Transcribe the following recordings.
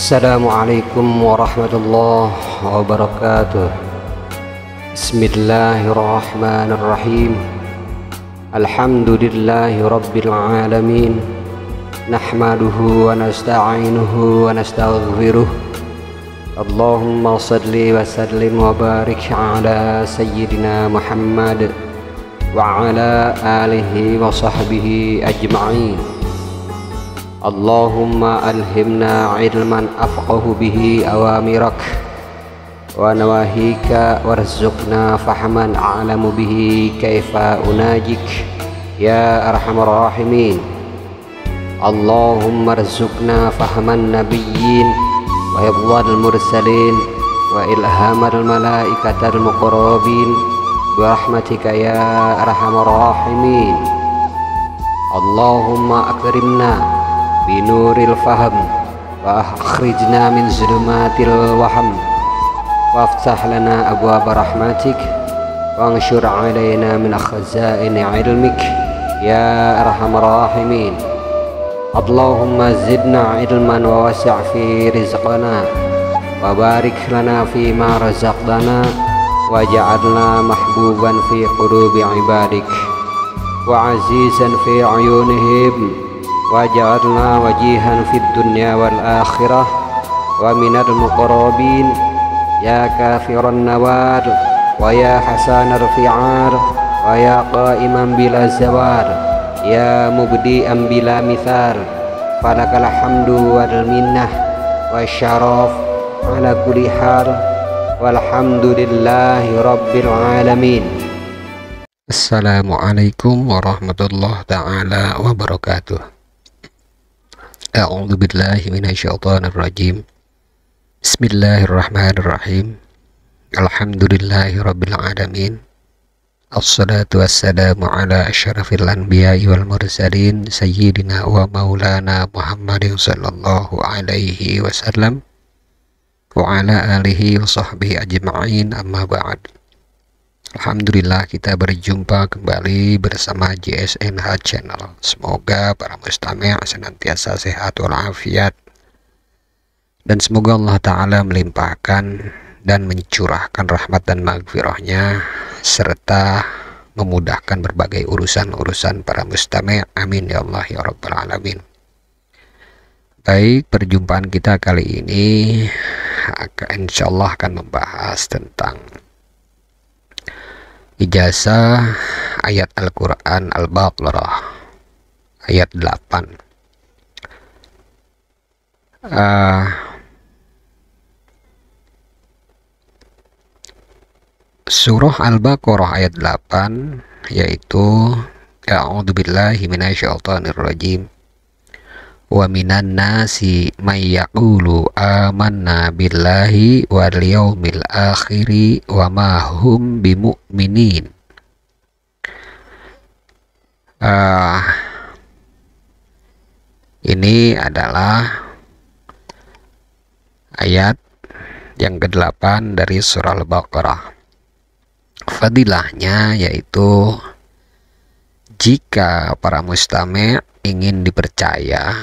Assalamualaikum warahmatullahi wabarakatuh. Bismillahirrahmanirrahim. Alhamdulillahi rabbil alamin. Nahmaduhu wa nasta'inuhu wa nastaghfiruh. Allahumma salli wa sallim wa barik ala sayyidina Muhammad wa ala alihi wa sahbihi ajma'in. Allahumma alhimna ilman afqahu bihi awamirak wa nawahika warzuqna fahman a'lamu bihi kaifa unajik ya arhamar rahimin. Allahumma arzuqna fahman nabiyyin wa hifdzal mursalin wa ilhamal malaikatal muqarrabin bi rahmatika ya arhamar rahimin. Allahumma akrimna binuril faham wa akhrijna min zulumatil waham waftah lana abwaab rahmatik wa anshur alaina min khazaini ilmik ya arhamar rahimin. Allahumma zidna ilman wa wasi' fi rizqana wa barik lana fi ma razaqtana waj'alna mahbuban fi qulubi ibadik wa azizan fi ayunihim waj'alna wajihan fid dunya wal akhirah wa minal muqarrabin ya kafiran nawar wa ya hasanal fi'ar wa ya qa'iman bila zawar ya mubdi'an bila mithal falakal hamdu wal minnah wa syaraf ala kulli hal walhamdulillahi rabbil alamin. Assalamualaikum warahmatullahi ta'ala wabarakatuh. A'udzu billahi minasyaitonir rajim. Bismillahirrahmanirrahim. Alhamdulillahirabbil alamin. Assalatu wassalamu ala asyrafil anbiya'i wal mursalin sayyidina wa maulana Muhammadin sallallahu alaihi wasallam wa ala alihi wa sahbihi ajma'in, amma ba'd. Alhamdulillah, kita berjumpa kembali bersama JSNH Channel. Semoga para mustami' senantiasa sehat walafiat, dan semoga Allah Ta'ala melimpahkan dan mencurahkan rahmat dan maghfirahnya serta memudahkan berbagai urusan-urusan para mustami'. Amin ya Allah ya Rabbal Alamin. Baik, perjumpaan kita kali ini insyaallah akan membahas tentang ijazah ayat Al-Quran Al-Baqarah ayat 8. Surah Al-Baqarah ayat 8 yaitu a'udzubillahi minasyaitonirrajim. Wa minan nasi may yaqulu amanna billahi wal yaumil akhiri wa ma hum bimu'minin. Ini adalah ayat yang ke-8 dari surah Al-Baqarah. Fadilahnya yaitu jika para mustami' ingin dipercaya,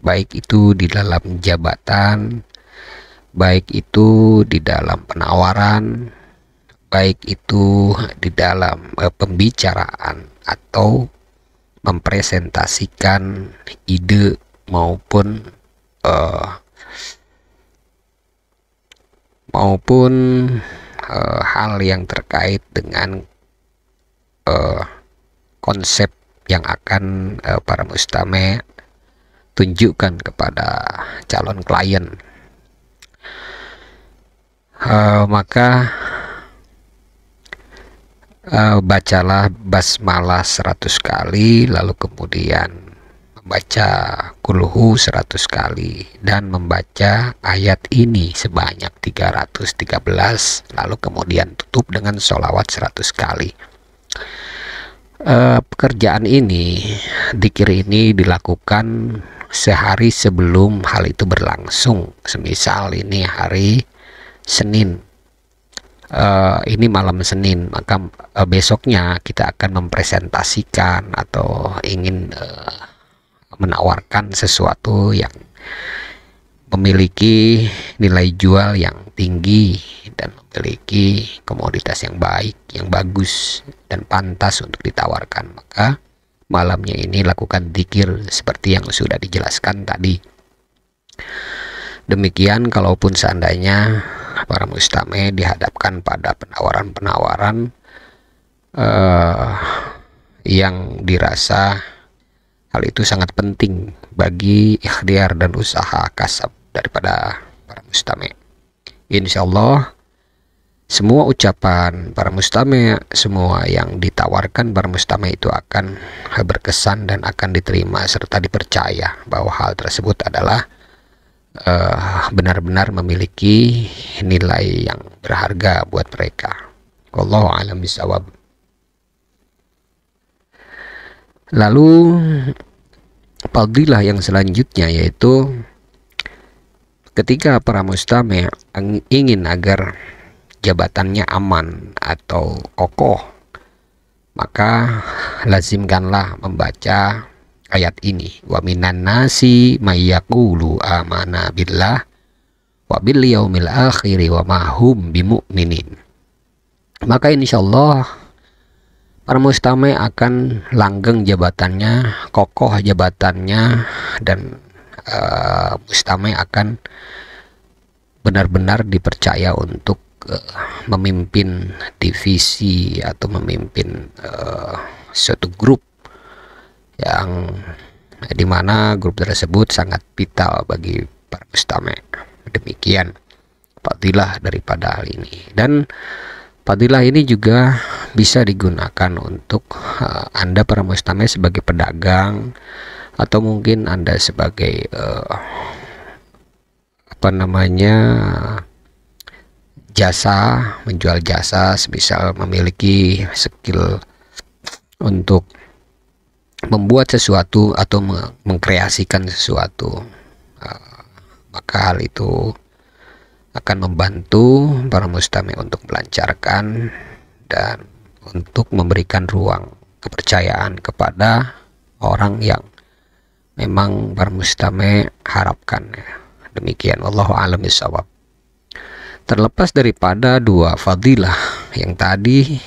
baik itu di dalam jabatan, baik itu di dalam penawaran, baik itu di dalam pembicaraan, atau mempresentasikan ide maupun hal yang terkait dengan konsep yang akan para mustami' tunjukkan kepada calon klien. Maka bacalah basmalah 100 kali, lalu kemudian membaca kulhu 100 kali, dan membaca ayat ini sebanyak 313, lalu kemudian tutup dengan sholawat 100 kali. Pekerjaan ini, dzikir ini dilakukan sehari sebelum hal itu berlangsung. Semisal ini hari Senin, ini malam Senin, maka besoknya kita akan mempresentasikan atau ingin menawarkan sesuatu yang memiliki nilai jual yang tinggi dan memiliki komoditas yang baik, yang bagus dan pantas untuk ditawarkan. Maka malamnya ini lakukan dzikir seperti yang sudah dijelaskan tadi. Demikian kalaupun seandainya para mustami' dihadapkan pada penawaran-penawaran yang dirasa hal itu sangat penting bagi ikhtiar dan usaha kasab daripada para mustami'. Insya Allah semua ucapan para mustami', semua yang ditawarkan para mustami' itu akan berkesan dan akan diterima serta dipercaya bahwa hal tersebut adalah benar-benar memiliki nilai yang berharga buat mereka. Wallahu a'lam bishawab. Lalu fadilah yang selanjutnya yaitu ketika para mustami' ingin agar jabatannya aman atau kokoh, maka lazimkanlah membaca ayat ini, wa minan nasi may yaqulu amana billah wa bil yaumil akhir wa ma hum bimu'minin. Maka insyaallah para mustami' akan langgeng jabatannya, kokoh jabatannya, dan mustami' akan benar-benar dipercaya untuk memimpin divisi atau memimpin suatu grup yang dimana grup tersebut sangat vital bagi para mustami'. Demikian fadilah daripada hal ini. Dan fadilah ini juga bisa digunakan untuk Anda para mustami' sebagai pedagang, atau mungkin Anda sebagai jasa, menjual jasa, semisal memiliki skill untuk membuat sesuatu atau mengkreasikan sesuatu, maka hal itu akan membantu para mustami' untuk melancarkan dan untuk memberikan ruang kepercayaan kepada orang yang memang para mustami' harapkan. Demikian, wallahu a'lam bishawab. Terlepas daripada dua fadilah yang tadi,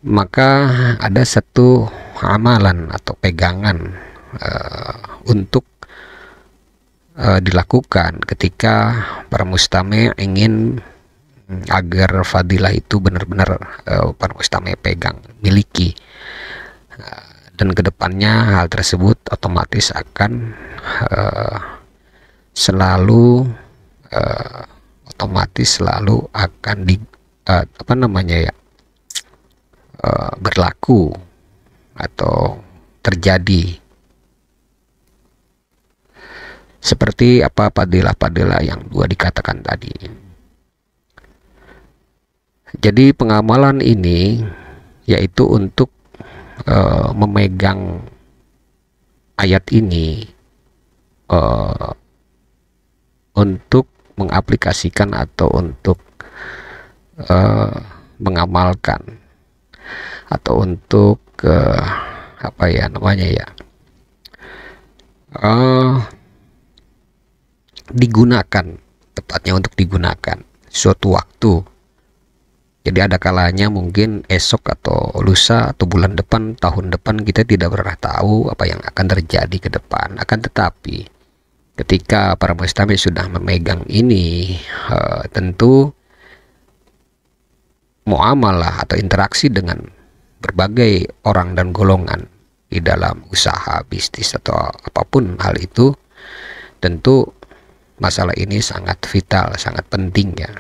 maka ada satu amalan atau pegangan untuk dilakukan ketika para mustami' ingin agar fadilah itu benar-benar para mustami' pegang, miliki, dan kedepannya hal tersebut otomatis akan selalu akan berlaku atau terjadi seperti apa fadilah-fadilah yang dua dikatakan tadi. Jadi pengamalan ini yaitu untuk memegang ayat ini, untuk mengaplikasikan atau untuk mengamalkan, atau untuk digunakan, tepatnya untuk digunakan suatu waktu Jadi ada kalanya mungkin esok atau lusa atau bulan depan, tahun depan kita tidak pernah tahu apa yang akan terjadi ke depan. Akan tetapi ketika para mustami sudah memegang ini, tentu muamalah atau interaksi dengan berbagai orang dan golongan di dalam usaha, bisnis atau apapun hal itu, tentu masalah ini sangat vital, sangat penting ya,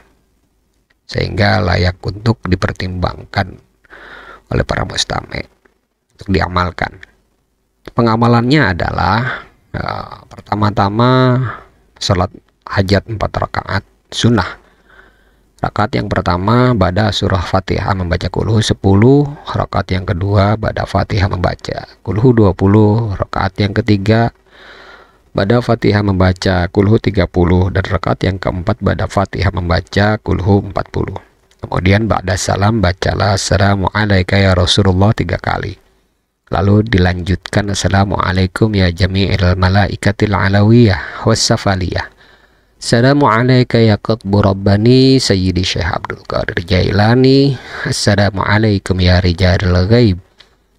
sehingga layak untuk dipertimbangkan oleh para mustami untuk diamalkan. Pengamalannya adalah pertama-tama sholat hajat 4 rakaat sunnah. Rakaat yang pertama ba'da surah Fatihah membaca kulhu 10, rakaat yang kedua ba'da Fatihah membaca kulhu 20, rakaat yang ketiga ba'da Fatihah membaca kulhu 30, dan rakaat yang keempat ba'da Fatihah membaca kulhu 40. Kemudian ba'da salam bacalah assalamu alaika ya Rasulullah 3 kali. Lalu dilanjutkan assalamualaikum ya jami'il malaikatil alawiyah wassafaliyah. Assalamu alaika ya qutbu rabbani sayyidi Syekh Abdul Qadir Jailani. Assalamu alaikum ya rijalul ghaib.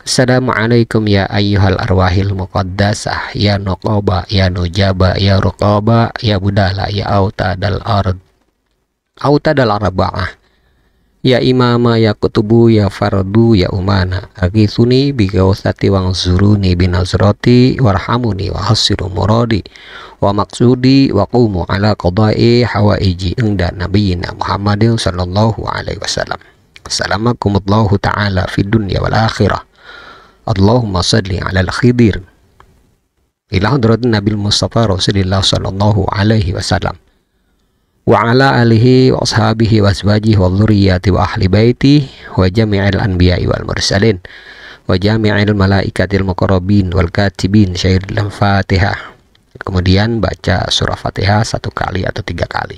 Assalamu alaikum ya ayyuhal arwahil muqaddasah ya nuqaba ya nujaba ya ruqaba ya budala ya autadal ard autadal arba'ah ya imama ya kutubu ya fardu ya umana aghithuni bi gawsati wangzuruni binazrati warhamuni wa hasiru muradi wa maksudi wa qumu ala qada'i hawaiji inda nabiyina Muhammadin sallallahu alaihi wasallam. Assalamualaikum ta'ala fid dunya wal akhirah. Allahumma salli ala al-khidir ila hadratin Nabil Mustafa Rasulillah sallallahu alaihi wasallam wa ala alihi wa ashabihi wa azwajihi wa dzurriyyati wa ahli baiti wa jami'il anbiya'i wal mursalin wa jami'il malaikatil muqarrabin wal katibin syairil Fatihah. Kemudian baca surah Fatihah 1 kali atau 3 kali.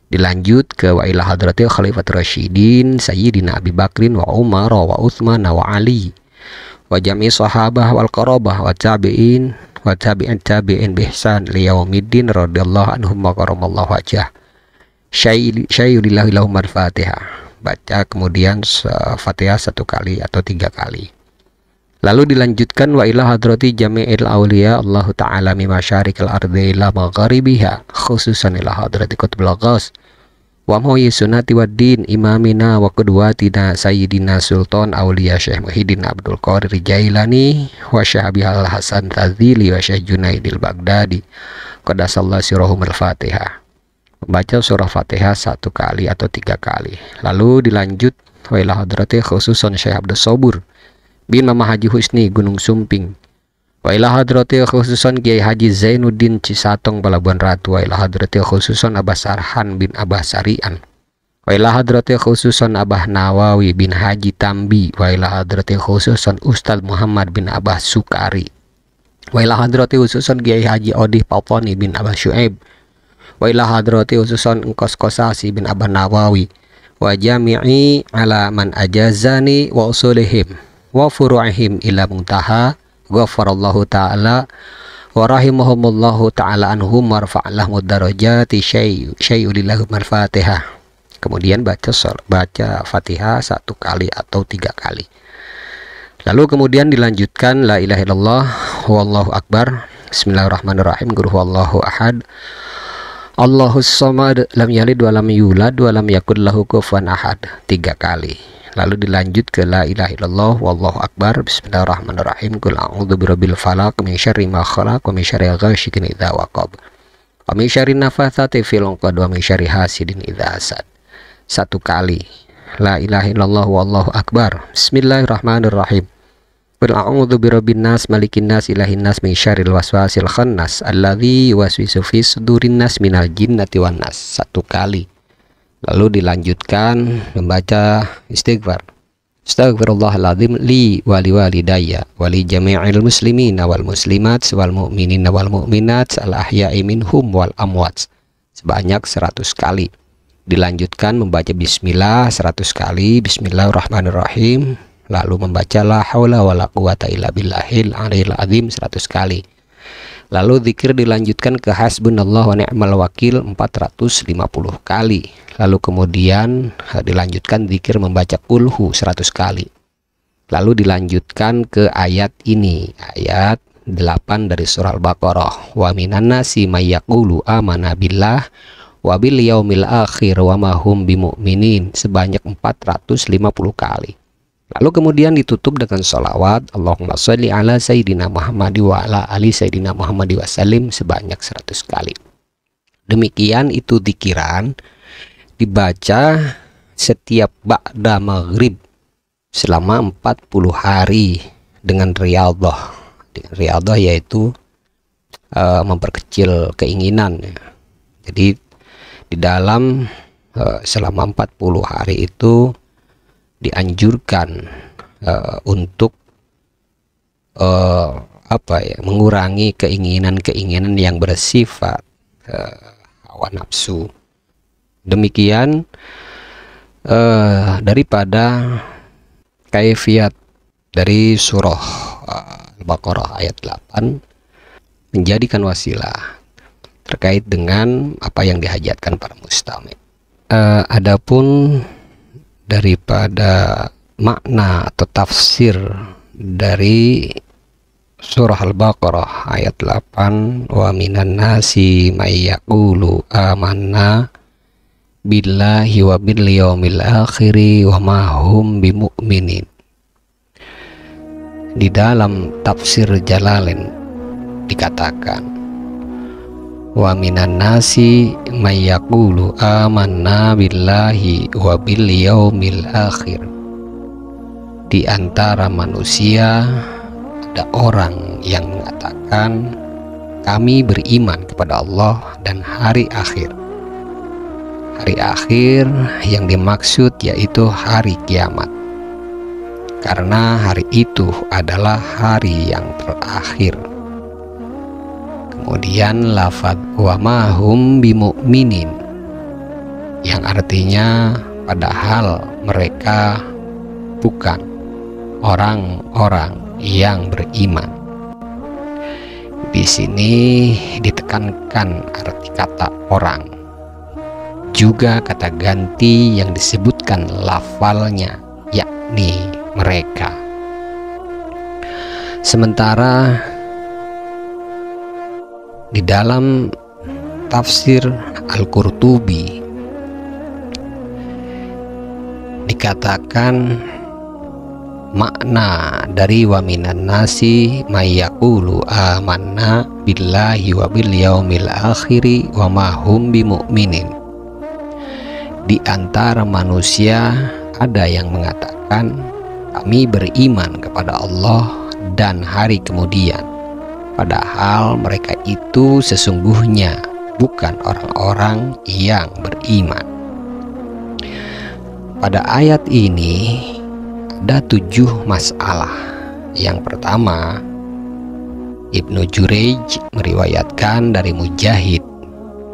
Dilanjut ke wa ila hadratil khalifatur rasyidin sayyidina Abi Bakrin wa Umar wa Utsman wa Ali wa jami' sahabah wal qarabah wa tabi'in wa tabi'in tabi'in bi ihsan li yaumiddin radhiyallahu anhum wa karamallahu wajhah. Syai'ulillahi lahum al-Fatihah. Baca kemudian Fatihah 1 kali atau 3 kali. Lalu dilanjutkan wa ila hadrati jami'il awliya Allah ta'ala mi masyarikil ardi ila magharibiha khususan ila hadrati qutbul ghas wa muhyi sunnati wad din imamina wa qudwatina sayyidina sultan awliya Syekh Muhyiddin Abdul Qadir Jailani wa Syekh Al Hasan Tadzili wa Syekh Junaidil Baghdadi qadasallahu sirahum al-Fatihah. Membaca surah Fatihah 1 kali atau 3 kali. Lalu dilanjut wa ila hadrati khususan Syekh Abdul Sobur bin Mama Haji Husni Gunung Sumping wa ila hadrati khususan Kiai Haji Zainuddin Cisatong Pelabuhan Ratu wa ila hadrati khususan Abah Sarhan bin Abah Sarian wa ila hadrati khususan Abah Nawawi bin Haji Tambi wa ila hadrati khususan Ustadz Muhammad bin Abah Sukari wa ila hadrati khususan Kiai Haji Odih Paponi bin Abah Syuaib wa ila hadrati khususan Engkos Kosasi bin Abah Nawawi wa jami'i ala man ajazani wa usulihim wa furu'ihim ila muntaha ghafarallahu ta'ala wa rahimahumullahu ta'ala anhum warfa'allahu darajati syai'ulillahum al-Fatihah. Kemudian baca Fatihah 1 kali atau 3 kali. Lalu kemudian dilanjutkan la ilaha illallah wallahu akbar bismillahirrahmanirrahim qul huwallahu ahad Allahus samad lam yalid wa lam yulad wa lam yakul lahu kufuwan ahad 3 kali. Lalu dilanjut ke la ilaha illallah wallahu akbar bismillahirrahmanirrahim qul a'udzu birabbil falaq min syarri ma khalaq wa min syarri ghasiqin idza waqab wa min syarri nafatsati fil 'uqad wa min syarri hasidin idza hasad 1 kali. La ilaha illallah wallahu akbar bismillahirrahmanirrahim qul a'udzu birabbin nas malikin nas ilahin nas min syarril waswasil khannas alladzi yuwaswisu fi sudurin nas minal jinnati wan nas 1 kali. Lalu dilanjutkan membaca istighfar. Astaghfirullahaladzim li wali walidayya wali jami'il muslimina wal muslimat wal mu'minina wal mu'minat al ahya'i minhum wal amwat sebanyak 100 kali. Dilanjutkan membaca bismillah 100 kali, bismillahirrahmanirrahim, lalu membaca la haula wala quwata illa billahil aliyil azim 100 kali. Lalu zikir dilanjutkan ke hasbunallah wa ni'mal wakil 450 kali. Lalu kemudian dilanjutkan zikir membaca kulhu 100 kali. Lalu dilanjutkan ke ayat ini, ayat 8 dari surah Al-Baqarah. Wa minan nasi may yaqulu amana billah wa bil yaumil akhir wa ma hum bimu'minin sebanyak 450 kali. Lalu kemudian ditutup dengan sholawat Allahumma sholli ala Sayyidina Muhammad wa ala ali Sayyidina Muhammad wa sallim sebanyak 100 kali. Demikian itu dzikiran dibaca setiap ba'da maghrib selama 40 hari dengan riyadhah. Riyadhah yaitu memperkecil keinginan. Jadi di dalam selama 40 hari itu dianjurkan untuk mengurangi keinginan-keinginan yang bersifat hawa nafsu. Demikian daripada kaifiat dari surah Al-Baqarah ayat 8 menjadikan wasilah terkait dengan apa yang dihajatkan para mustami'. Adapun daripada makna atau tafsir dari surah Al-Baqarah ayat 8, wa minan nasi may yaqulu amanna billahi wa bil yaumil akhiri wa ma hum bimu'minin. Di dalam tafsir Jalalain dikatakan wa minan nasi may yaqulu amanna billahi wa bil yaumil akhir. Di antara manusia ada orang yang mengatakan kami beriman kepada Allah dan hari akhir. Hari akhir yang dimaksud yaitu hari kiamat, karena hari itu adalah hari yang terakhir. Kemudian lafadz wa ma hum bimu'minin yang artinya padahal mereka bukan orang-orang yang beriman. Di sini ditekankan arti kata orang, juga kata ganti yang disebutkan lafalnya yakni mereka. Sementara di dalam tafsir Al-Qurtubi dikatakan makna dari wa minan nasi may yaqulu amanna billahi wa bil yaumil akhiri wa ma hum bimu'minin. Di antara manusia ada yang mengatakan kami beriman kepada Allah dan hari kemudian, padahal mereka itu sesungguhnya bukan orang-orang yang beriman. Pada ayat ini ada 7 masalah. Yang pertama, Ibnu Jurayj meriwayatkan dari Mujahid,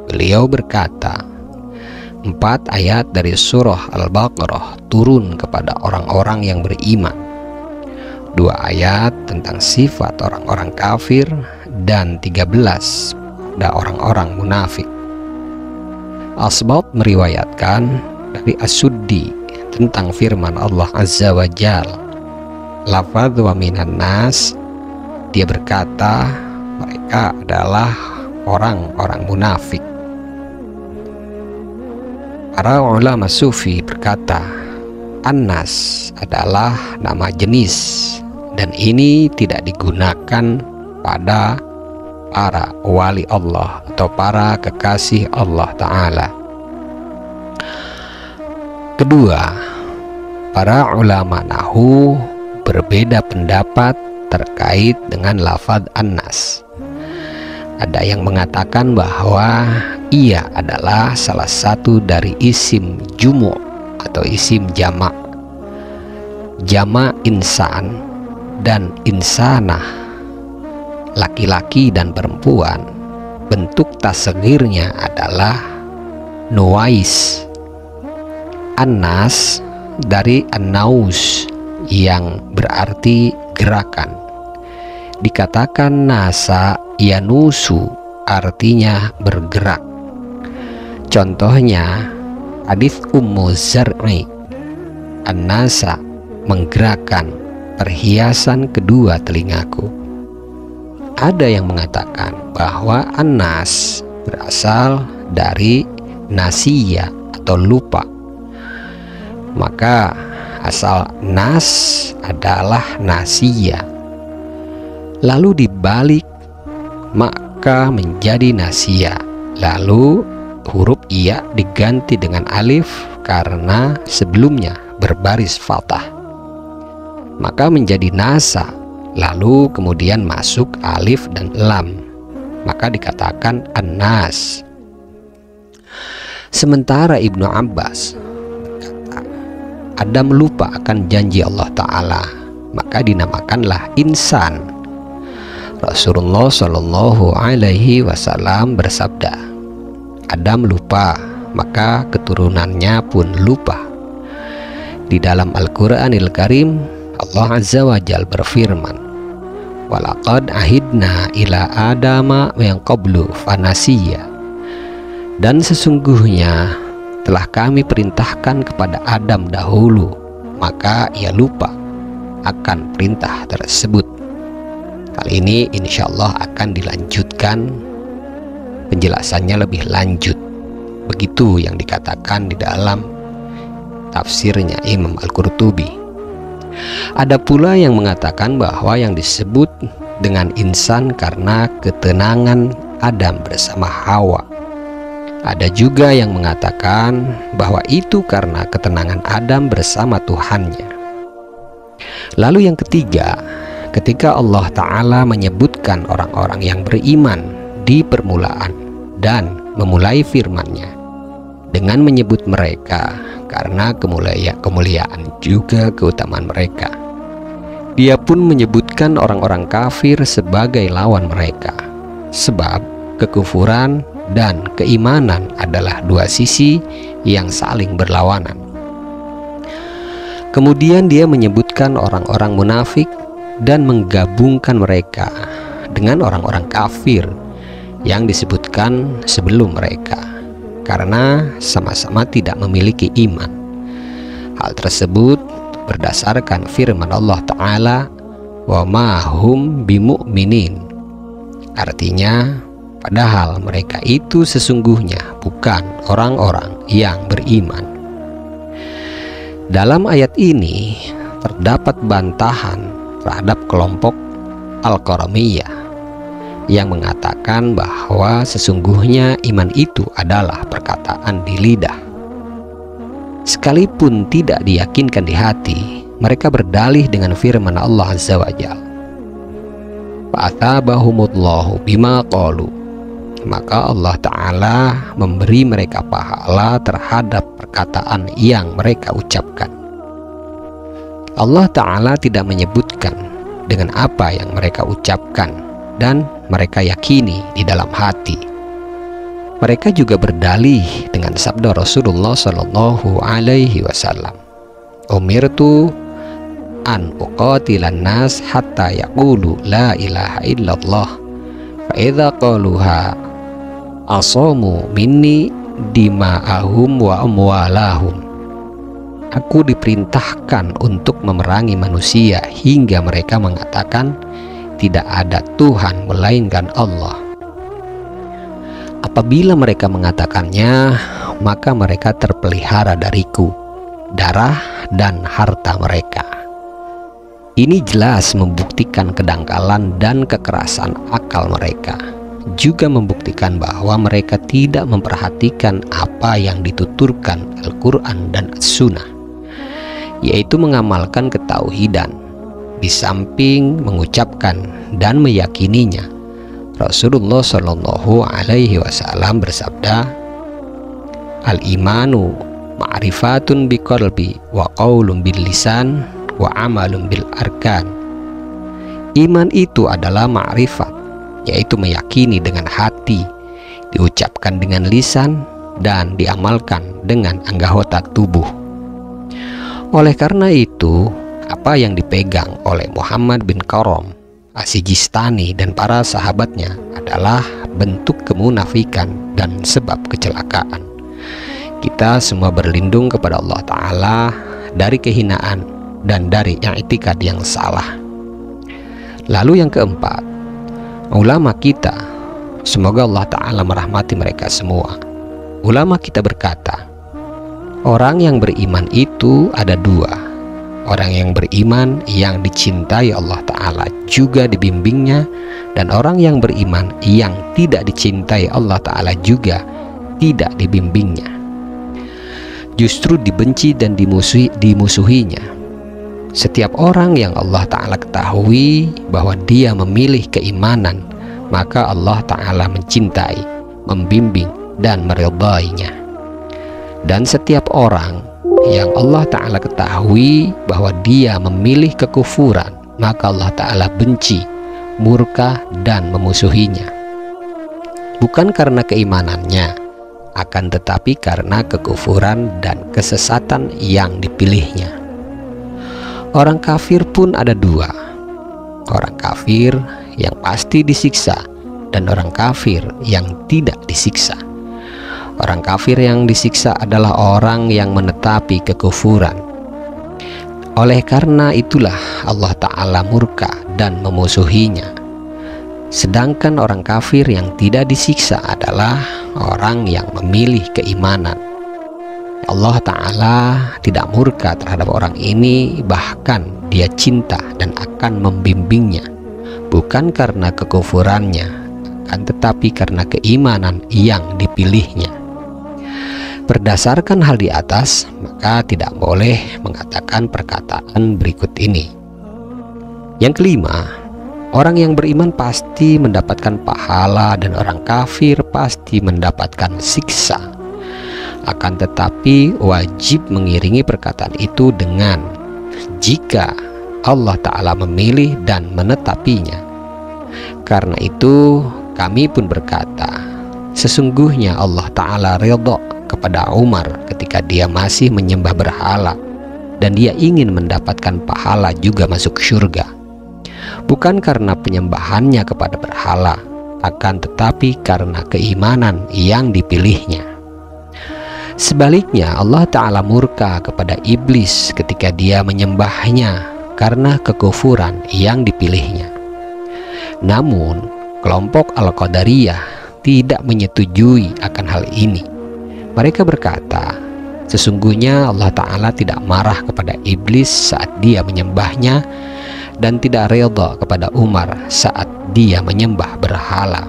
beliau berkata 4 ayat dari surah Al-Baqarah turun kepada orang-orang yang beriman, 2 ayat tentang sifat orang-orang kafir, dan 13 pada orang-orang munafik. Asbab meriwayatkan dari As-Suddi tentang firman Allah Azza wa Jal, lafadz wa minan nas, dia berkata mereka adalah orang-orang munafik. Para ulama sufi berkata An-Nas adalah nama jenis, dan ini tidak digunakan pada para wali Allah atau para kekasih Allah Ta'ala. Kedua, para ulama nahu berbeda pendapat terkait dengan lafadz An-Nas. Ada yang mengatakan bahwa ia adalah salah satu dari isim jumu' atau isim jamak. Jamak insan dan insanah, laki-laki dan perempuan. Bentuk tasghirnya adalah nuwais. An-nas dari an-naus yang berarti gerakan. Dikatakan nasa yanusu artinya bergerak. Contohnya hadis Ummu Zar'i, an-nasa menggerakkan perhiasan kedua telingaku. Ada yang mengatakan bahwa an-nas berasal dari nasiya atau lupa. Maka asal nas adalah nasiya, lalu dibalik maka menjadi nasiya, lalu huruf iya diganti dengan alif karena sebelumnya berbaris fathah, maka menjadi nasa, lalu kemudian masuk alif dan lam, maka dikatakan an-nas. Sementara Ibnu Abbas berkata, Adam lupa akan janji Allah Ta'ala, maka dinamakanlah insan. Rasulullah Shallallahu Alaihi Wasallam bersabda, Adam lupa, maka keturunannya pun lupa. Di dalam Al-Quranil Karim, Allah Azza wa Jal berfirman, walaqad ahidna ila adama yang qablu fanasiya. Dan sesungguhnya telah kami perintahkan kepada Adam dahulu, maka ia lupa akan perintah tersebut. Kali ini insya Allah akan dilanjutkan penjelasannya lebih lanjut. Begitu yang dikatakan di dalam tafsirnya Imam Al-Qurtubi. Ada pula yang mengatakan bahwa yang disebut dengan insan karena ketenangan Adam bersama Hawa. Ada juga yang mengatakan bahwa itu karena ketenangan Adam bersama Tuhannya. Lalu yang ketiga, ketika Allah Ta'ala menyebutkan orang-orang yang beriman di permulaan dan memulai firman-Nya dengan menyebut mereka karena kemuliaan juga keutamaan mereka, Dia pun menyebutkan orang-orang kafir sebagai lawan mereka, sebab kekufuran dan keimanan adalah dua sisi yang saling berlawanan. Kemudian Dia menyebutkan orang-orang munafik dan menggabungkan mereka dengan orang-orang kafir yang disebutkan sebelum mereka, karena sama-sama tidak memiliki iman. Hal tersebut berdasarkan firman Allah Ta'ala, wa ma hum bimu'minin. Artinya, padahal mereka itu sesungguhnya bukan orang-orang yang beriman. Dalam ayat ini terdapat bantahan terhadap kelompok Al-Qaramiyah yang mengatakan bahwa sesungguhnya iman itu adalah perkataan di lidah. Sekalipun tidak diyakinkan di hati, mereka berdalih dengan firman Allah Azza wa Jalla, fa'atabahumullahu bima qalu, maka Allah Ta'ala memberi mereka pahala terhadap perkataan yang mereka ucapkan. Allah Ta'ala tidak menyebutkan dengan apa yang mereka ucapkan dan mereka yakini di dalam hati. Mereka juga berdalih dengan sabda Rasulullah Sallallahu Alaihi Wasallam, umirtu an uqatilan nas hatta yaqulu la ilaha illallah fa idza qaluha asamu minni dima'ahum wa amwalahum. Aku diperintahkan untuk memerangi manusia hingga mereka mengatakan tidak ada Tuhan melainkan Allah. Apabila mereka mengatakannya, maka mereka terpelihara dariku, darah dan harta mereka. Ini jelas membuktikan kedangkalan dan kekerasan akal mereka, juga membuktikan bahwa mereka tidak memperhatikan apa yang dituturkan Al-Quran dan As-Sunnah, yaitu mengamalkan ketauhidan di samping mengucapkan dan meyakininya. Rasulullah Shallallahu Alaihi Wasallam bersabda, al-imanu ma'rifatun biqalbi wa qaulun bil lisan wa amalun bil arkan. Iman itu adalah ma'rifat, yaitu meyakini dengan hati, diucapkan dengan lisan, dan diamalkan dengan anggota tubuh. Oleh karena itu, apa yang dipegang oleh Muhammad bin Karam As-Sijistani dan para sahabatnya adalah bentuk kemunafikan dan sebab kecelakaan. Kita semua berlindung kepada Allah Ta'ala dari kehinaan dan dari i'tikad yang salah. Lalu yang keempat, ulama kita, semoga Allah Ta'ala merahmati mereka semua. Ulama kita berkata, orang yang beriman itu ada dua. Orang yang beriman yang dicintai Allah Ta'ala juga dibimbingnya, dan orang yang beriman yang tidak dicintai Allah Ta'ala juga tidak dibimbingnya, justru dibenci dan dimusuhinya. Setiap orang yang Allah Ta'ala ketahui bahwa dia memilih keimanan, maka Allah Ta'ala mencintai, membimbing, dan meridainya. Dan setiap orang yang Allah Ta'ala ketahui bahwa dia memilih kekufuran, maka Allah Ta'ala benci, murka, dan memusuhinya. Bukan karena keimanannya, akan tetapi karena kekufuran dan kesesatan yang dipilihnya. Orang kafir pun ada dua. Orang kafir yang pasti disiksa dan orang kafir yang tidak disiksa. Orang kafir yang disiksa adalah orang yang menetapi kekufuran. Oleh karena itulah Allah Ta'ala murka dan memusuhinya. Sedangkan orang kafir yang tidak disiksa adalah orang yang memilih keimanan. Allah Ta'ala tidak murka terhadap orang ini, bahkan dia cinta dan akan membimbingnya, bukan karena kekufurannya, akan tetapi karena keimanan yang dipilihnya. Berdasarkan hal di atas, maka tidak boleh mengatakan perkataan berikut ini. Yang kelima, orang yang beriman pasti mendapatkan pahala dan orang kafir pasti mendapatkan siksa. Akan tetapi wajib mengiringi perkataan itu dengan jika Allah Ta'ala memilih dan menetapinya. Karena itu kami pun berkata, sesungguhnya Allah Ta'ala ridha kepada Umar ketika dia masih menyembah berhala dan dia ingin mendapatkan pahala juga masuk surga, bukan karena penyembahannya kepada berhala, akan tetapi karena keimanan yang dipilihnya. Sebaliknya Allah Ta'ala murka kepada iblis ketika dia menyembahnya karena kekufuran yang dipilihnya. Namun kelompok Al-Qadariyah tidak menyetujui akan hal ini. Mereka berkata, sesungguhnya Allah Ta'ala tidak marah kepada iblis saat dia menyembahnya dan tidak ridha kepada Umar saat dia menyembah berhala.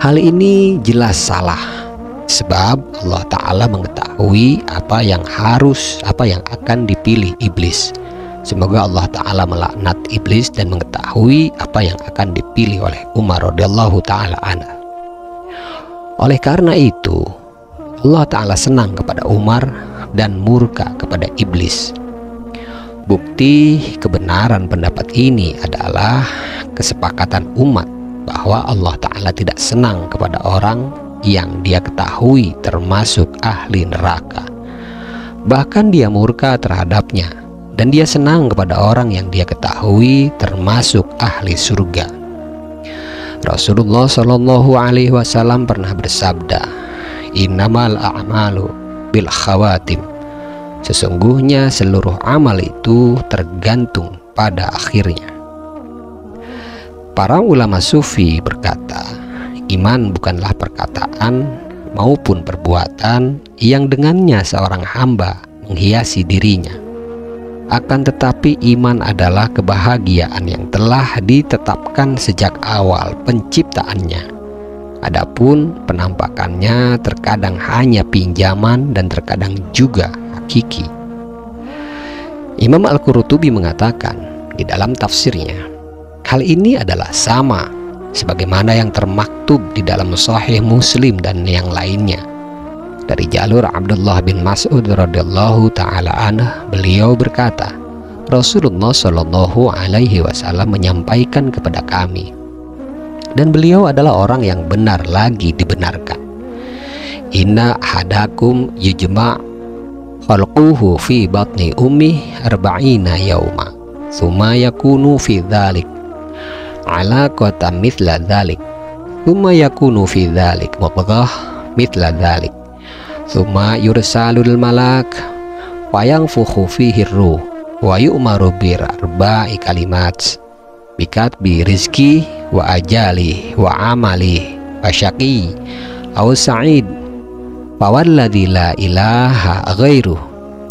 Hal ini jelas salah, sebab Allah Ta'ala mengetahui apa yang akan dipilih iblis. Semoga Allah Ta'ala melaknat iblis dan mengetahui apa yang akan dipilih oleh Umar radhiyallahu ta'ala anhu. Oleh karena itu Allah Ta'ala senang kepada Umar dan murka kepada iblis. Bukti kebenaran pendapat ini adalah kesepakatan umat bahwa Allah Ta'ala tidak senang kepada orang yang dia ketahui termasuk ahli neraka. Bahkan dia murka terhadapnya, dan dia senang kepada orang yang dia ketahui termasuk ahli surga. Rasulullah Shallallahu Alaihi Wasallam pernah bersabda, innamal a'malu bil khawatim. Sesungguhnya seluruh amal itu tergantung pada akhirnya. Para ulama sufi berkata, iman bukanlah perkataan maupun perbuatan yang dengannya seorang hamba menghiasi dirinya. Akan tetapi iman adalah kebahagiaan yang telah ditetapkan sejak awal penciptaannya. Adapun penampakannya terkadang hanya pinjaman dan terkadang juga hakiki. Imam Al-Qurtubi mengatakan di dalam tafsirnya, hal ini adalah sama sebagaimana yang termaktub di dalam Sahih Muslim dan yang lainnya. Dari jalur Abdullah bin Mas'ud radhiyallahu ta'ala anhu, beliau berkata, Rasulullah Shallallahu Alaihi Wasallam menyampaikan kepada kami, dan beliau adalah orang yang benar lagi dibenarkan, inna hadakum yujma' khalquhu fi batni ummi arba'ina yawma thumma yakunu fi dhalik alaqata mithla dzalik, thumma yakunu fi dzalik mudghah mithla dzalik, thumma yursalul malak wa yanfukhu fihi ruh wa yu'maru bi arba'i kalimat bikatbi rizki wa ajali wa amali wa syaqi aw sa'id fawalladzi la ilaha ghairuh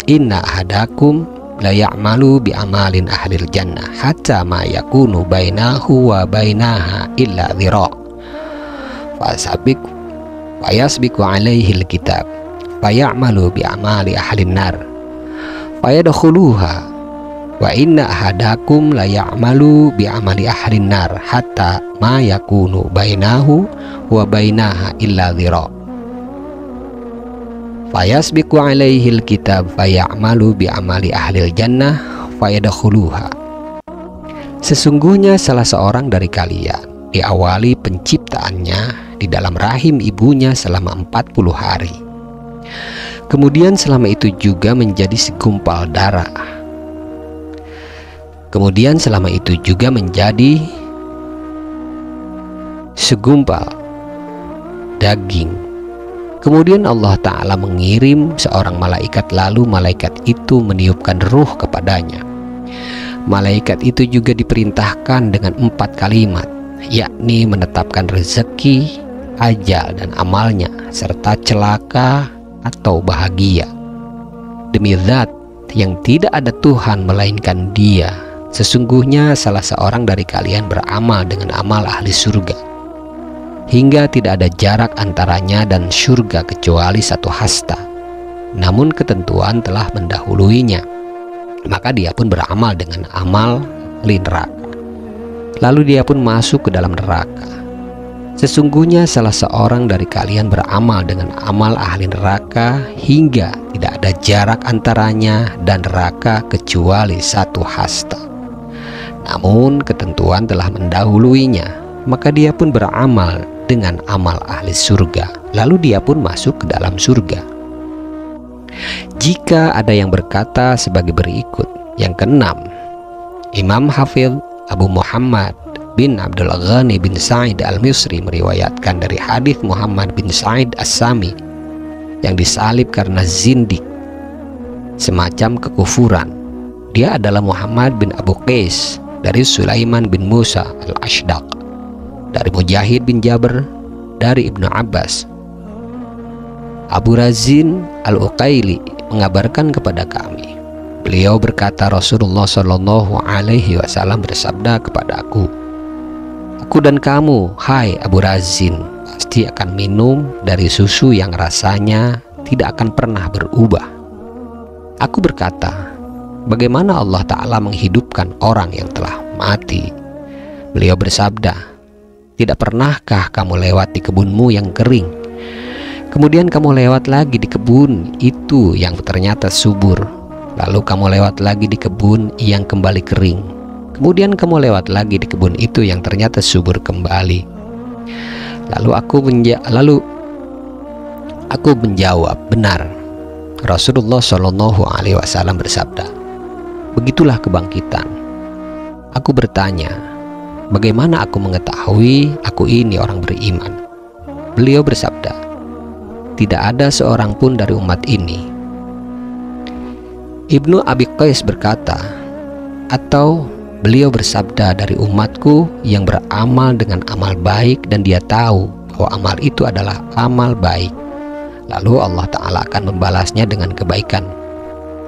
inna ahadakum la ya'malu bi amalin ahlil jannah hatta ma yakunu bainahu wa bainaha illa dhira' fayasbiqu alaihi alkitab fayamalu bi amali ahlin nar fayadkhuluha wa inna ahadakum la ya'malu bi amali ahlin nar hatta ma yakunu bainahu wa bainaha illa dhira' fayasbiqu alaihi alkitab fayamalu bi amali ahlil jannah fayadkhuluha. Sesungguhnya salah seorang dari kalian diawali penciptaannya di dalam rahim ibunya selama 40 hari. Kemudian selama itu juga menjadi segumpal darah. Kemudian selama itu juga menjadi segumpal daging. Kemudian Allah Ta'ala mengirim seorang malaikat, lalu malaikat itu meniupkan ruh kepadanya. Malaikat itu juga diperintahkan dengan 4 kalimat, yakni menetapkan rezeki, ajal dan amalnya, serta celaka atau bahagia. Demi zat yang tidak ada Tuhan melainkan Dia, sesungguhnya salah seorang dari kalian beramal dengan amal ahli surga, hingga tidak ada jarak antaranya dan surga kecuali 1 hasta. Namun ketentuan telah mendahuluinya, maka dia pun beramal dengan amal ahli neraka. Lalu dia pun masuk ke dalam neraka. Sesungguhnya salah seorang dari kalian beramal dengan amal ahli neraka, hingga tidak ada jarak antaranya dan neraka kecuali 1 hasta. Namun ketentuan telah mendahuluinya, maka dia pun beramal dengan amal ahli surga, lalu dia pun masuk ke dalam surga. Jika ada yang berkata sebagai berikut, yang keenam, Imam Hafidh Abu Muhammad bin Abdul Ghani bin Sa'id al-Misri meriwayatkan dari hadis Muhammad bin Sa'id as-Sami yang disalib karena zindik, semacam kekufuran. Dia adalah Muhammad bin Abu Qais dari Sulaiman bin Musa al-Ashdaq, dari Mujahid bin Jabr, dari Ibnu Abbas. Abu Razin al-Uqaili mengabarkan kepada kami, beliau berkata, Rasulullah Shallallahu Alaihi Wasallam bersabda kepadaku, aku dan kamu, hai Abu Razin, pasti akan minum dari susu yang rasanya tidak akan pernah berubah. Aku berkata, bagaimana Allah Ta'ala menghidupkan orang yang telah mati? Beliau bersabda, tidak pernahkah kamu lewat di kebunmu yang kering, kemudian kamu lewat lagi di kebun itu yang ternyata subur, lalu kamu lewat lagi di kebun yang kembali kering, kemudian kamu lewat lagi di kebun itu yang ternyata subur kembali. Lalu aku menjawab, benar. Rasulullah Shallallahu Alaihi Wasallam bersabda, begitulah kebangkitan. Aku bertanya, bagaimana aku mengetahui aku ini orang beriman? Beliau bersabda, tidak ada seorang pun dari umat ini. Ibnu Abi Qais berkata, atau beliau bersabda, dari umatku yang beramal dengan amal baik dan dia tahu bahwa amal itu adalah amal baik, lalu Allah Ta'ala akan membalasnya dengan kebaikan.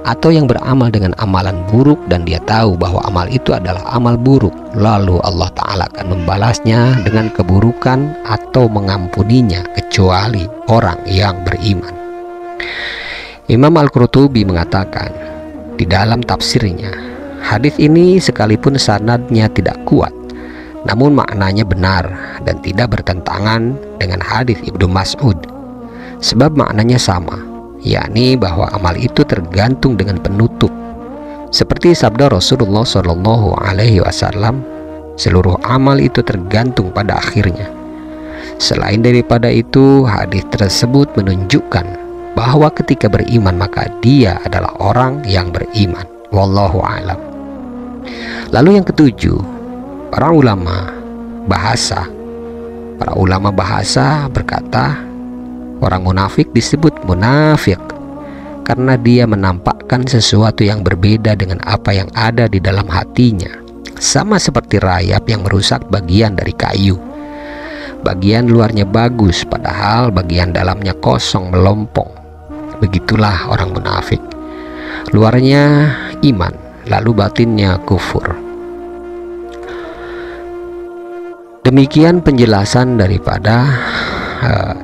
Atau yang beramal dengan amalan buruk dan dia tahu bahwa amal itu adalah amal buruk, lalu Allah Ta'ala akan membalasnya dengan keburukan atau mengampuninya, kecuali orang yang beriman. Imam Al-Qurtubi mengatakan di dalam tafsirnya, hadis ini sekalipun sanadnya tidak kuat, namun maknanya benar dan tidak bertentangan dengan hadis Ibnu Mas'ud, sebab maknanya sama, yakni bahwa amal itu tergantung dengan penutup. Seperti sabda Rasulullah Shallallahu Alaihi Wasallam, seluruh amal itu tergantung pada akhirnya. Selain daripada itu, hadis tersebut menunjukkan bahwa ketika beriman maka dia adalah orang yang beriman. Wallahu a'lam. Lalu yang ketujuh, para ulama bahasa. Para ulama bahasa berkata, orang munafik disebut munafik karena dia menampakkan sesuatu yang berbeda dengan apa yang ada di dalam hatinya, sama seperti rayap yang merusak bagian dari kayu. Bagian luarnya bagus, padahal bagian dalamnya kosong melompong. Begitulah orang munafik. Luarnya iman, lalu batinnya kufur. Demikian penjelasan daripada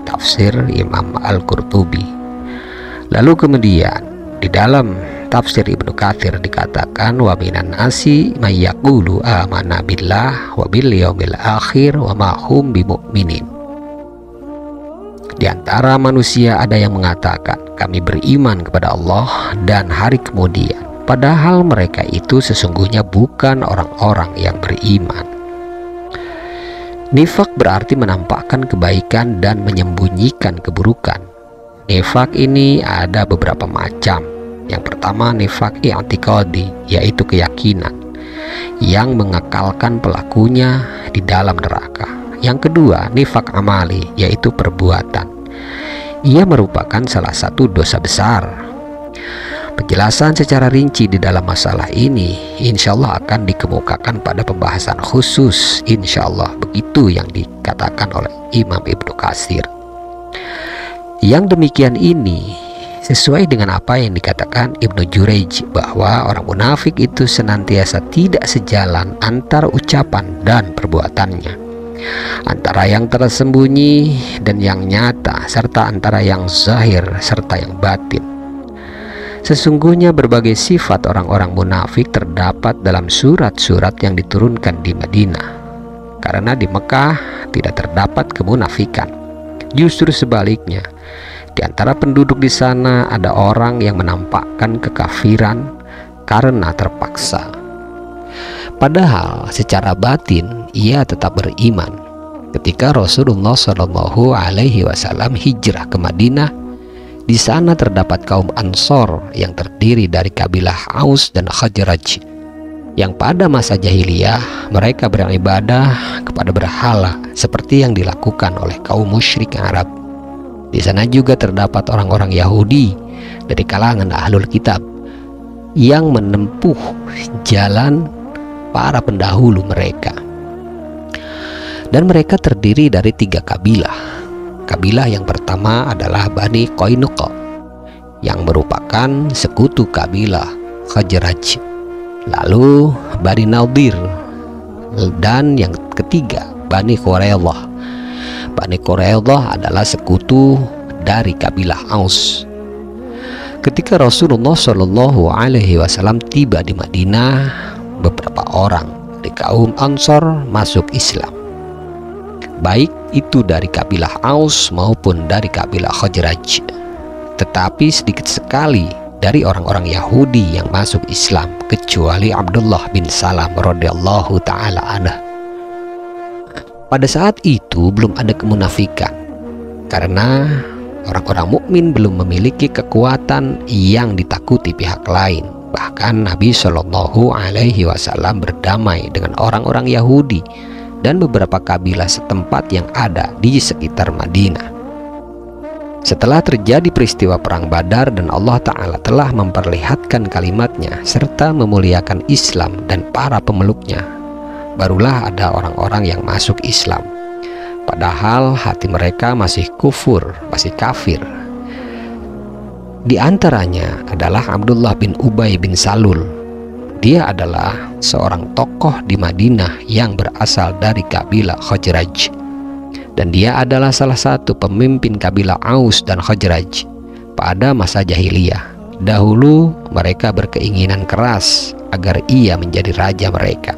tafsir Imam Al-Qurtubi. Lalu kemudian di dalam tafsir Ibnu Katsir dikatakan, wa minan nasi may yaqulu amanna billah wa bil yaumil akhir wa ma hum bimu'minin. Di antara manusia ada yang mengatakan, kami beriman kepada Allah dan hari kemudian, padahal mereka itu sesungguhnya bukan orang-orang yang beriman. Nifak berarti menampakkan kebaikan dan menyembunyikan keburukan. Nifak ini ada beberapa macam. Yang pertama nifak i'tiqadi, yaitu keyakinan yang mengekalkan pelakunya di dalam neraka. Yang kedua nifak amali, yaitu perbuatan. Ia merupakan salah satu dosa besar. Penjelasan secara rinci di dalam masalah ini insya Allah akan dikemukakan pada pembahasan khusus, insya Allah. Begitu yang dikatakan oleh Imam Ibnu Katsir. Yang demikian ini sesuai dengan apa yang dikatakan Ibnu Jurayj, bahwa orang munafik itu senantiasa tidak sejalan antara ucapan dan perbuatannya, antara yang tersembunyi dan yang nyata, serta antara yang zahir serta yang batin. Sesungguhnya berbagai sifat orang-orang munafik terdapat dalam surat-surat yang diturunkan di Madinah, karena di Mekah tidak terdapat kemunafikan. Justru sebaliknya, di antara penduduk di sana ada orang yang menampakkan kekafiran karena terpaksa, padahal secara batin ia tetap beriman. Ketika Rasulullah SAW hijrah ke Madinah, di sana terdapat kaum Ansor yang terdiri dari kabilah Aus dan Khazraj, yang pada masa jahiliyah mereka beribadah kepada berhala seperti yang dilakukan oleh kaum musyrik Arab. Di sana juga terdapat orang-orang Yahudi dari kalangan Ahlul Kitab yang menempuh jalan para pendahulu mereka, dan mereka terdiri dari 3 kabilah. Kabilah yang pertama adalah Bani Qainuqa, yang merupakan sekutu kabilah Khazraj. Lalu Bani Nadir, dan yang ketiga Bani Quraidah. Bani Quraidah adalah sekutu dari kabilah Aus. Ketika Rasulullah SAW tiba di Madinah, beberapa orang dari kaum Ansor masuk Islam, baik itu dari kabilah Aus maupun dari kabilah Khazraj. Tetapi sedikit sekali dari orang-orang Yahudi yang masuk Islam, kecuali Abdullah bin Salam radhiyallahu ta'ala anhu. Pada saat itu belum ada kemunafikan, karena orang-orang mukmin belum memiliki kekuatan yang ditakuti pihak lain. Bahkan Nabi SAW berdamai dengan orang-orang Yahudi dan beberapa kabilah setempat yang ada di sekitar Madinah. Setelah terjadi peristiwa perang Badar dan Allah Ta'ala telah memperlihatkan kalimatnya serta memuliakan Islam dan para pemeluknya, barulah ada orang-orang yang masuk Islam, padahal hati mereka masih kufur, masih kafir. Di antaranya adalah Abdullah bin Ubay bin Salul. Dia adalah seorang tokoh di Madinah yang berasal dari kabilah Khazraj, dan dia adalah salah satu pemimpin kabilah Aus dan Khazraj pada masa jahiliyah. Dahulu mereka berkeinginan keras agar ia menjadi raja mereka.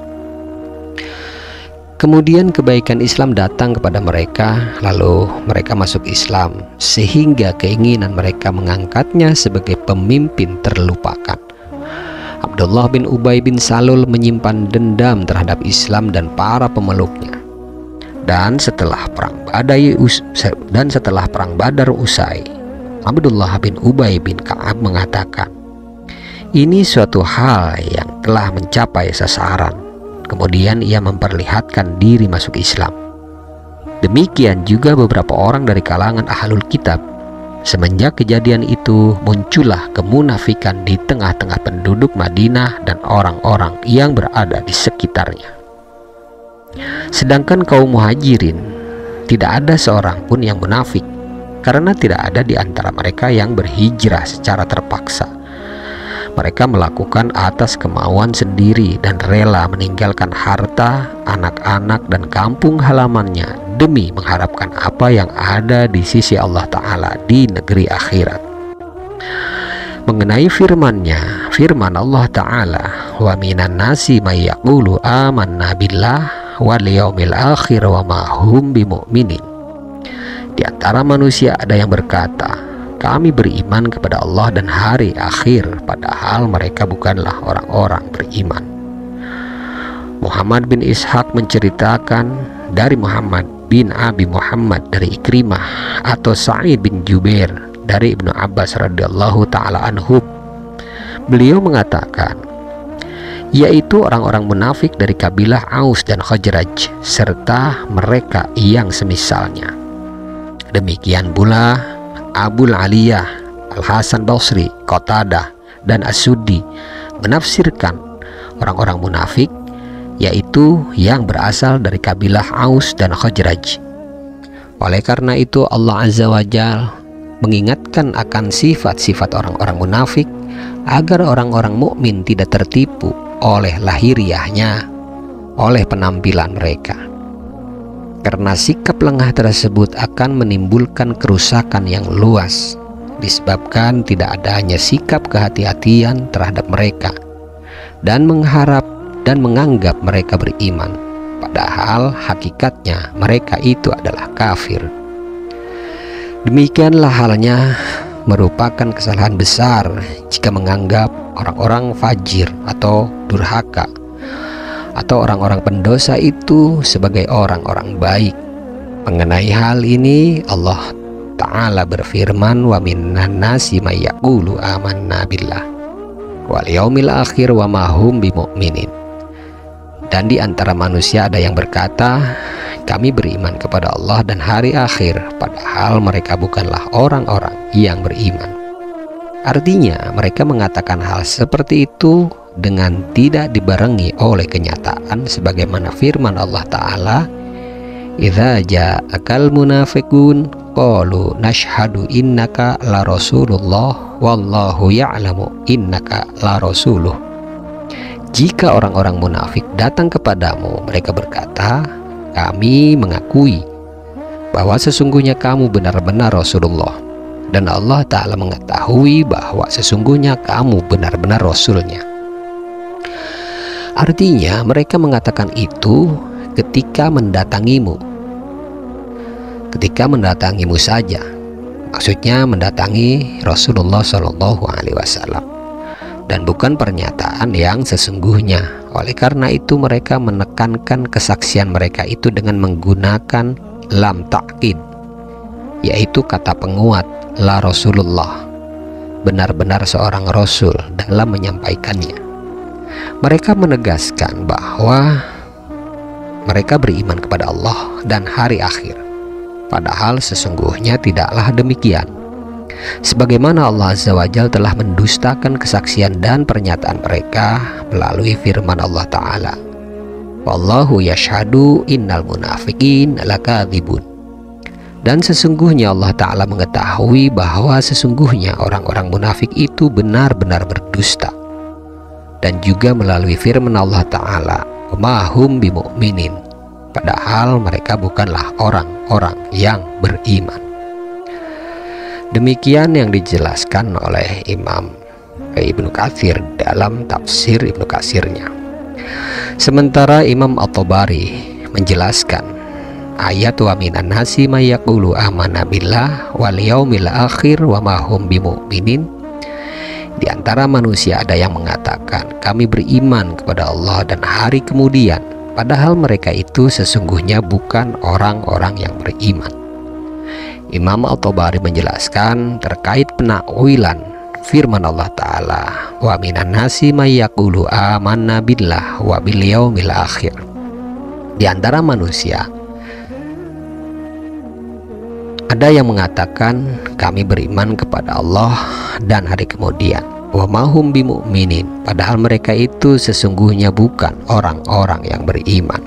Kemudian kebaikan Islam datang kepada mereka, lalu mereka masuk Islam, sehingga keinginan mereka mengangkatnya sebagai pemimpin terlupakan. Abdullah bin Ubay bin Salul menyimpan dendam terhadap Islam dan para pemeluknya. Dan setelah perang Badar usai, Abdullah bin Ubay bin Ka'ab mengatakan, ini suatu hal yang telah mencapai sasaran. kemudian ia memperlihatkan diri masuk Islam. Demikian juga beberapa orang dari kalangan ahlul kitab. Semenjak kejadian itu, muncullah kemunafikan di tengah-tengah penduduk Madinah dan orang-orang yang berada di sekitarnya. Sedangkan kaum muhajirin, tidak ada seorang pun yang munafik, karena tidak ada di antara mereka yang berhijrah secara terpaksa. Mereka melakukan atas kemauan sendiri dan rela meninggalkan harta, anak-anak, dan kampung halamannya demi mengharapkan apa yang ada di sisi Allah Ta'ala di negeri akhirat. Mengenai firman-Nya, firman Allah Ta'ala, wa minan nasi may yaqulu amanna billah wal yaumil akhir wa ma hum bimu'minin. Di antara manusia ada yang berkata, kami beriman kepada Allah dan hari akhir, padahal mereka bukanlah orang-orang beriman. Muhammad bin Ishaq menceritakan dari Muhammad bin Abi Muhammad dari Ikrimah atau Sa'id bin Jubair dari Ibnu Abbas radhiyallahu ta'ala anhu. Beliau mengatakan, yaitu orang-orang munafik dari kabilah Aus dan Khazraj serta mereka yang semisalnya. Demikian pula Abul Aliyah, Al-Hasan Basri, Qatadah, dan As-Suddi menafsirkan orang-orang munafik yaitu yang berasal dari kabilah Aus dan Khazraj. Oleh karena itu Allah Azza wa Jalla mengingatkan akan sifat-sifat orang-orang munafik agar orang-orang mukmin tidak tertipu oleh lahiriahnya, oleh penampilan mereka. Karena sikap lengah tersebut akan menimbulkan kerusakan yang luas, disebabkan tidak adanya sikap kehati-hatian terhadap mereka dan mengharap dan menganggap mereka beriman, padahal hakikatnya mereka itu adalah kafir. Demikianlah halnya merupakan kesalahan besar jika menganggap orang-orang fajir atau durhaka atau orang-orang pendosa itu sebagai orang-orang baik. Mengenai hal ini Allah Ta'ala berfirman, wa minan nasi may yaqulu amanna billah wal yaumil akhir wa ma hum bimu'minin. Dan di antara manusia ada yang berkata, kami beriman kepada Allah dan hari akhir, padahal mereka bukanlah orang-orang yang beriman. Artinya mereka mengatakan hal seperti itu dengan tidak dibarengi oleh kenyataan, sebagaimana firman Allah Ta'ala, idza ja'akal munafiqun qalu nashhadu innaka la rasulullah wallahu ya'lamu innaka la rasuluh. Jika orang-orang munafik datang kepadamu, mereka berkata, kami mengakui bahwa sesungguhnya kamu benar-benar Rasulullah, dan Allah Ta'ala mengetahui bahwa sesungguhnya kamu benar-benar Rasulnya. Artinya mereka mengatakan itu ketika mendatangimu saja, maksudnya mendatangi Rasulullah SAW, dan bukan pernyataan yang sesungguhnya. Oleh karena itu mereka menekankan kesaksian mereka itu dengan menggunakan lam ta'kid, yaitu kata penguat la Rasulullah, benar-benar seorang Rasul dalam menyampaikannya. Mereka menegaskan bahwa mereka beriman kepada Allah dan hari akhir, padahal sesungguhnya tidaklah demikian. Sebagaimana Allah Azza wa Jalla telah mendustakan kesaksian dan pernyataan mereka melalui firman Allah Ta'ala, wallahu yashhadu innal munafiqin lakadzibun. Dan sesungguhnya Allah Ta'ala mengetahui bahwa sesungguhnya orang-orang munafik itu benar-benar berdusta. Dan juga melalui firman Allah Ta'ala, ma hum bimu'minin, padahal mereka bukanlah orang-orang yang beriman. Demikian yang dijelaskan oleh Imam Ibnu Katsir dalam tafsir Ibnu Katsirnya. Sementara Imam At-Tabari menjelaskan ayat wa minan nasi may yaqulu amanna billah wal yaumil akhir wa ma hum bimu'minin. Di antara manusia ada yang mengatakan, kami beriman kepada Allah dan hari kemudian, padahal mereka itu sesungguhnya bukan orang-orang yang beriman. Imam At-Tabari menjelaskan terkait penakwilan firman Allah Ta'ala, wa minan nasi may yaqulu amanna billah wa bil yaumil akhir. Di antara manusia ada yang mengatakan kami beriman kepada Allah dan hari kemudian, wa mahum bimu'minin, padahal mereka itu sesungguhnya bukan orang-orang yang beriman.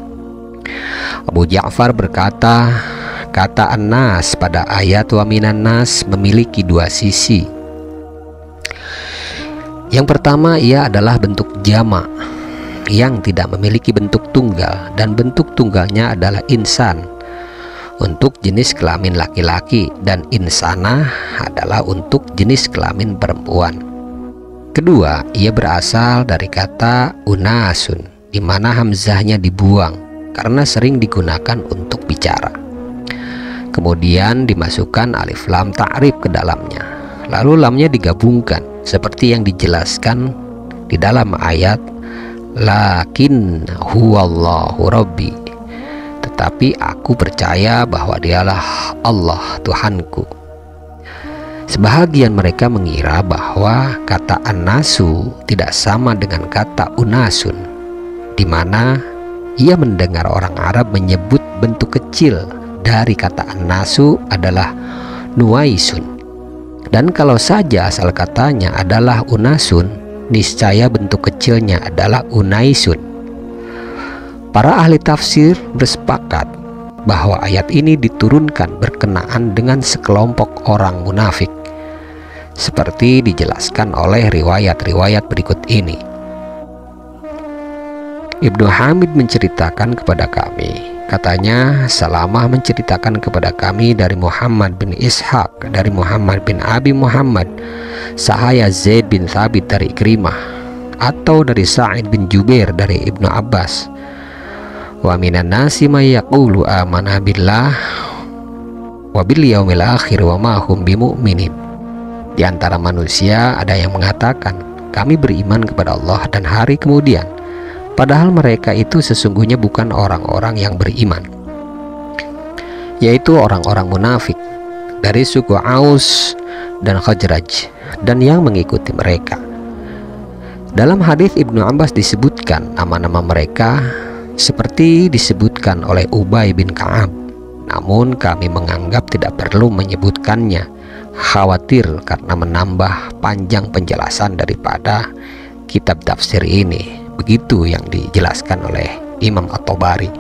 Abu Ja'far berkata, kata an-nas pada ayat wa minan nas memiliki dua sisi. Yang pertama, ia adalah bentuk jamak yang tidak memiliki bentuk tunggal, dan bentuk tunggalnya adalah insan untuk jenis kelamin laki-laki dan insanah adalah untuk jenis kelamin perempuan. Kedua, ia berasal dari kata unasun, di mana hamzahnya dibuang karena sering digunakan untuk bicara. Kemudian dimasukkan alif lam ta'rif ke dalamnya, lalu lamnya digabungkan seperti yang dijelaskan di dalam ayat lakin huwallahu rabbi, tetapi aku percaya bahwa dialah Allah Tuhanku. Sebahagian mereka mengira bahwa kata an-nasu tidak sama dengan kata unasun, di mana ia mendengar orang Arab menyebut bentuk kecil dari kata an-nasu adalah nuaisun, dan kalau saja asal katanya adalah unasun, niscaya bentuk kecilnya adalah unaisun. Para ahli tafsir bersepakat bahwa ayat ini diturunkan berkenaan dengan sekelompok orang munafik, seperti dijelaskan oleh riwayat-riwayat berikut ini. Ibnu Hamid menceritakan kepada kami, katanya Salamah menceritakan kepada kami dari Muhammad bin Ishaq, dari Muhammad bin Abi Muhammad, sahaya Zaid bin Thabit dari Ikrimah, atau dari Sa'id bin Jubair dari Ibnu Abbas, wa minan nasi may yaqulu amanna billah wa bil yaumil akhir wa ma hum bimu'minin. Di antara manusia ada yang mengatakan kami beriman kepada Allah dan hari kemudian, padahal mereka itu sesungguhnya bukan orang-orang yang beriman, yaitu orang-orang munafik dari suku Aus dan Khazraj dan yang mengikuti mereka. Dalam hadis Ibnu Abbas disebutkan nama-nama mereka seperti disebutkan oleh Ubay bin Ka'ab, namun kami menganggap tidak perlu menyebutkannya, khawatir karena menambah panjang penjelasan daripada kitab tafsir ini. Begitu yang dijelaskan oleh Imam At-Tabari.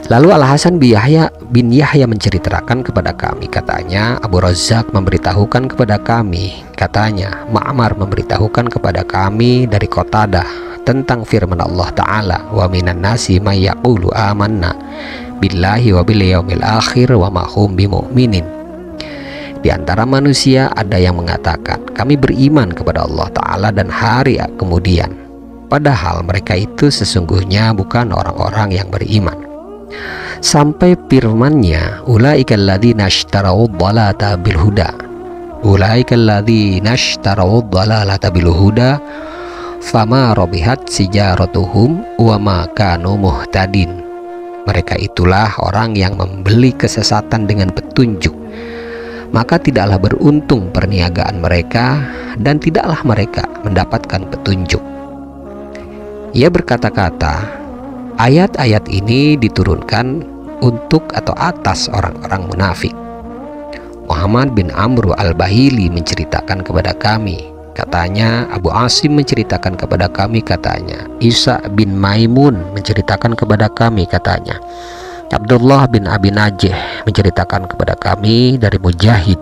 Lalu Al-Hasan bin Yahya menceritakan kepada kami, katanya Abu Razzaq memberitahukan kepada kami, katanya Ma'mar memberitahukan kepada kami dari Qatadah tentang firman Allah Ta'ala, wa minan nasi may yaqulu amanna billahi wa bil yaumil akhir wa ma hum bimu'minin. Di antara manusia ada yang mengatakan kami beriman kepada Allah Ta'ala dan hari kemudian, padahal mereka itu sesungguhnya bukan orang-orang yang beriman. Sampai firman-Nya, ulaikal ladzina ishtarau dhalata bil huda, ulaikal ladzina ishtarau dhalata bil huda fama rabihat sijaratuhum wa ma kanu muhtadin. Mereka itulah orang yang membeli kesesatan dengan petunjuk, maka tidaklah beruntung perniagaan mereka dan tidaklah mereka mendapatkan petunjuk. Ia berkata-kata, ayat-ayat ini diturunkan untuk atau atas orang-orang munafik. Muhammad bin Amr al-Bahili menceritakan kepada kami, katanya Abu Asim menceritakan kepada kami, katanya Isa bin Maimun menceritakan kepada kami, katanya Abdullah bin Abi Najih menceritakan kepada kami dari Mujahid.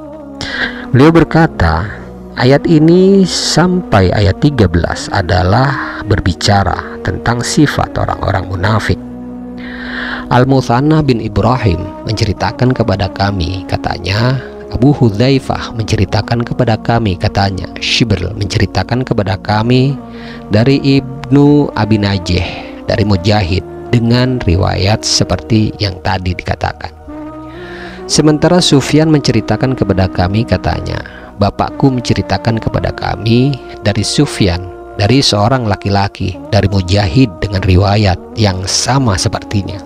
Beliau berkata, ayat ini sampai ayat 13 adalah berbicara tentang sifat orang-orang munafik. Al-Muthanna bin Ibrahim menceritakan kepada kami, katanya Abu Hudzaifah menceritakan kepada kami, katanya Shibr menceritakan kepada kami dari Ibnu Abi Najih dari Mujahid dengan riwayat seperti yang tadi dikatakan. Sementara Sufyan menceritakan kepada kami, katanya bapakku menceritakan kepada kami dari Sufyan dari seorang laki-laki dari Mujahid dengan riwayat yang sama sepertinya.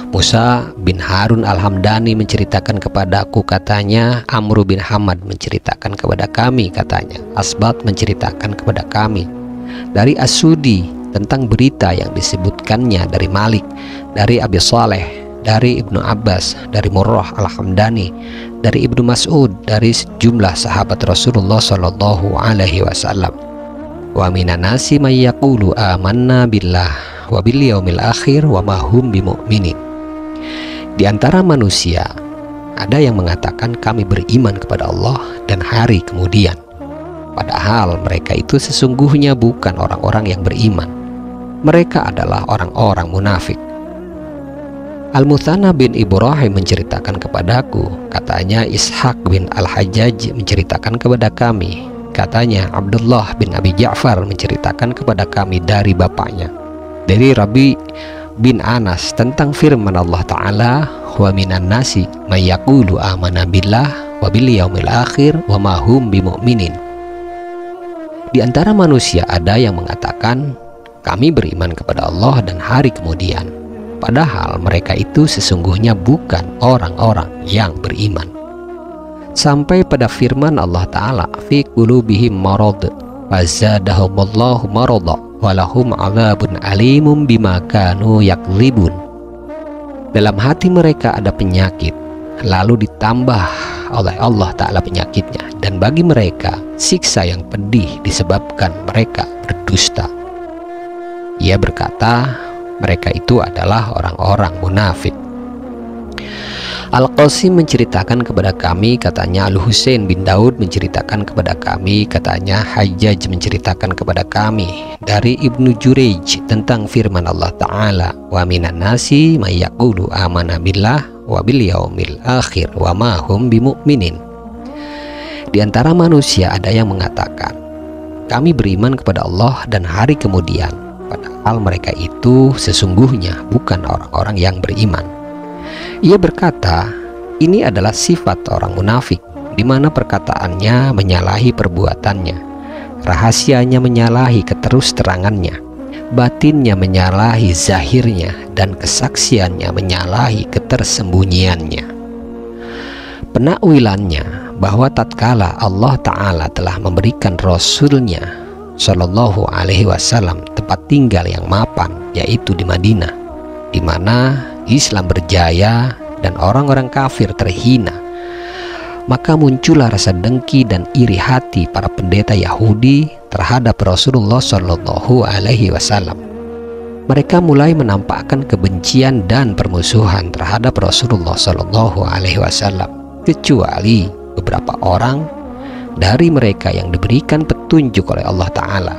Musa bin Harun Al-Hamdani menceritakan kepadaku, katanya. Amru bin Hamad menceritakan kepada kami, katanya. Asbat menceritakan kepada kami dari As-Sudi tentang berita yang disebutkannya dari Malik, dari Abi Saleh, dari Ibnu Abbas, dari Murrah Al-Hamdani, dari Ibnu Mas'ud, dari sejumlah sahabat Rasulullah Shallallahu Alaihi Wasallam. Wa minan nasi may yaqulu amanna billah wa bil yaumil akhir wa ma hum bimu'minin. Di antara manusia ada yang mengatakan kami beriman kepada Allah dan hari kemudian, padahal mereka itu sesungguhnya bukan orang-orang yang beriman. Mereka adalah orang-orang munafik. Al-Muthanna bin Ibrahim menceritakan kepadaku, katanya. Ishaq bin Al-Hajjaj menceritakan kepada kami, katanya. Abdullah bin Abi Ja'far menceritakan kepada kami dari bapaknya, dari Rabi bin Anas, tentang firman Allah Ta'ala, wa minan nasi may yaqulu amanna billah wa bil yaumil akhir wa ma hum bimu'minin. Di antara manusia ada yang mengatakan kami beriman kepada Allah dan hari kemudian, padahal mereka itu sesungguhnya bukan orang-orang yang beriman. Sampai pada firman Allah Ta'ala, fi qulubihim marad fazadahumullahu marada walahum adzabun alimum bima kanu yakdzibun. Dalam hati mereka ada penyakit, lalu ditambah oleh Allah Ta'ala penyakitnya, dan bagi mereka siksa yang pedih disebabkan mereka berdusta. Ia berkata mereka itu adalah orang-orang munafik. Al-Qasim menceritakan kepada kami, katanya. Al-Husain bin Daud menceritakan kepada kami, katanya. Hajjaj menceritakan kepada kami dari Ibnu Jurayj tentang firman Allah Ta'ala, wa minan nasi may yaqulu amanna billah wa bil yaumil akhir wa ma hum bimu'minin. Di antara manusia ada yang mengatakan kami beriman kepada Allah dan hari kemudian, padahal mereka itu sesungguhnya bukan orang-orang yang beriman. Ia berkata, ini adalah sifat orang munafik, di mana perkataannya menyalahi perbuatannya, rahasianya menyalahi keterus-terangannya, batinnya menyalahi zahirnya, dan kesaksiannya menyalahi ketersembunyiannya. Penakwilannya bahwa tatkala Allah Ta'ala telah memberikan Rasulnya Shallallahu Alaihi Wasallam tempat tinggal yang mapan, yaitu di Madinah, di mana Islam berjaya dan orang-orang kafir terhina, maka muncullah rasa dengki dan iri hati para pendeta Yahudi terhadap Rasulullah Shallallahu Alaihi Wasallam. Mereka mulai menampakkan kebencian dan permusuhan terhadap Rasulullah Shallallahu Alaihi Wasallam, kecuali beberapa orang dari mereka yang diberikan petunjuk oleh Allah Ta'ala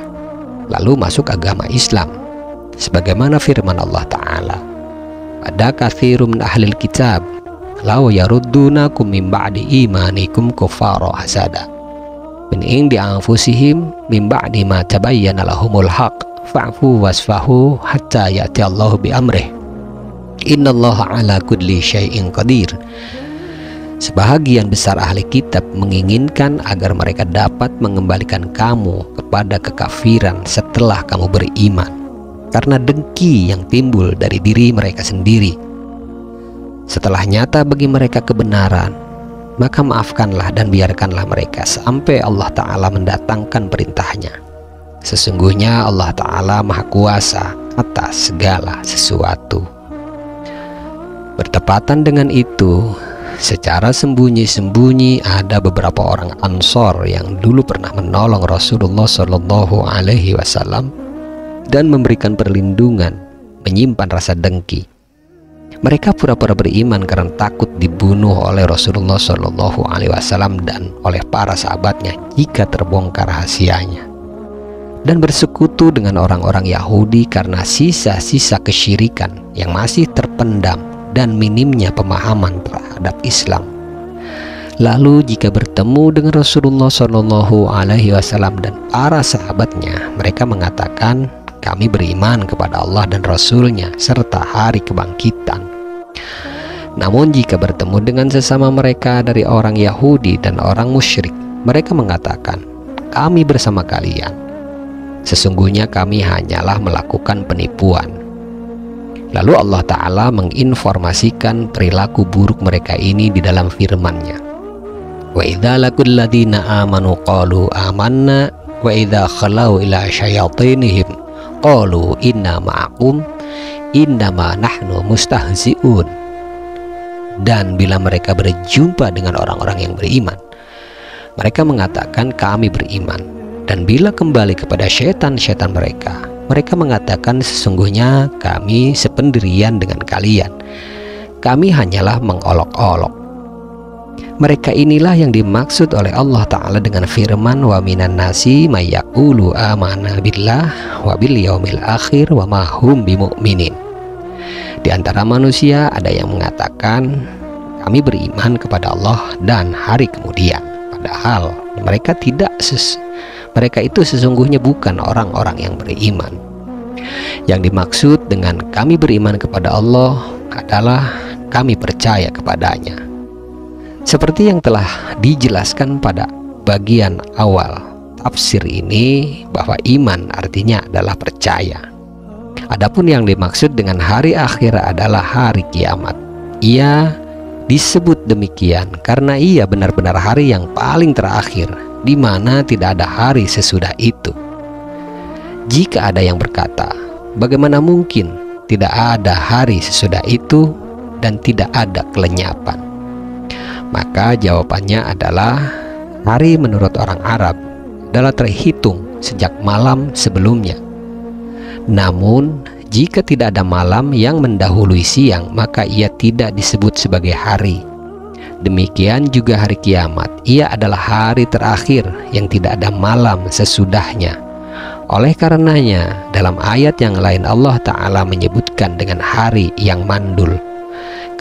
lalu masuk agama Islam, sebagaimana firman Allah Ta'ala, ada katsirun min ahlil kitab law yaruddunakum min ba'di imanikum kuffara hasada min indi anfusihim min ba'di ma tabayyana lahumul haqq fa'fu wasfahu hatta ya'ti Allahu bi amrih innallaha ala kulli syai'in qadir. Sebahagian besar ahli kitab menginginkan agar mereka dapat mengembalikan kamu kepada kekafiran setelah kamu beriman, karena dengki yang timbul dari diri mereka sendiri. Setelah nyata bagi mereka kebenaran, maka maafkanlah dan biarkanlah mereka sampai Allah Ta'ala mendatangkan perintahnya. Sesungguhnya Allah Ta'ala Maha Kuasa atas segala sesuatu. Bertepatan dengan itu, secara sembunyi-sembunyi ada beberapa orang Ansor yang dulu pernah menolong Rasulullah Shallallahu Alaihi Wasallam dan memberikan perlindungan, menyimpan rasa dengki. Mereka pura-pura beriman karena takut dibunuh oleh Rasulullah Shallallahu Alaihi Wasallam dan oleh para sahabatnya jika terbongkar rahasianya, dan bersekutu dengan orang-orang Yahudi karena sisa-sisa kesyirikan yang masih terpendam dan minimnya pemahaman terhadap Islam. Lalu jika bertemu dengan Rasulullah Shallallahu Alaihi Wasallam dan para sahabatnya, mereka mengatakan, kami beriman kepada Allah dan Rasulnya serta hari kebangkitan. Namun jika bertemu dengan sesama mereka dari orang Yahudi dan orang musyrik, mereka mengatakan, kami bersama kalian. Sesungguhnya kami hanyalah melakukan penipuan. Lalu Allah Ta'ala menginformasikan perilaku buruk mereka ini di dalam firman-Nya. Wa idza laqul ladzina amanu qalu amanna wa idza khalau ila syayatinihim qalu inna ma'akum innama nahnu mustahzi'un. Dan bila mereka berjumpa dengan orang-orang yang beriman, mereka mengatakan kami beriman. Dan bila kembali kepada syaitan-syaitan mereka, mereka mengatakan sesungguhnya kami sependirian dengan kalian, kami hanyalah mengolok-olok. Mereka inilah yang dimaksud oleh Allah Ta'ala dengan firman wa minan nasi may yaqulu amanna billah wa bil yaumil akhir wa ma hum bimu'minin. Di antara manusia ada yang mengatakan kami beriman kepada Allah dan hari kemudian, padahal mereka itu sesungguhnya bukan orang-orang yang beriman. Yang dimaksud dengan kami beriman kepada Allah adalah kami percaya kepadanya. Seperti yang telah dijelaskan pada bagian awal tafsir ini, bahwa iman artinya adalah percaya. Adapun yang dimaksud dengan hari akhir adalah hari kiamat. Ia disebut demikian karena ia benar-benar hari yang paling terakhir, di mana tidak ada hari sesudah itu. Jika ada yang berkata, bagaimana mungkin tidak ada hari sesudah itu dan tidak ada kelenyapan? Maka jawabannya adalah hari menurut orang Arab adalah terhitung sejak malam sebelumnya. Namun jika tidak ada malam yang mendahului siang, maka ia tidak disebut sebagai hari. Demikian juga hari kiamat, ia adalah hari terakhir yang tidak ada malam sesudahnya. Oleh karenanya dalam ayat yang lain Allah Ta'ala menyebutkan dengan hari yang mandul,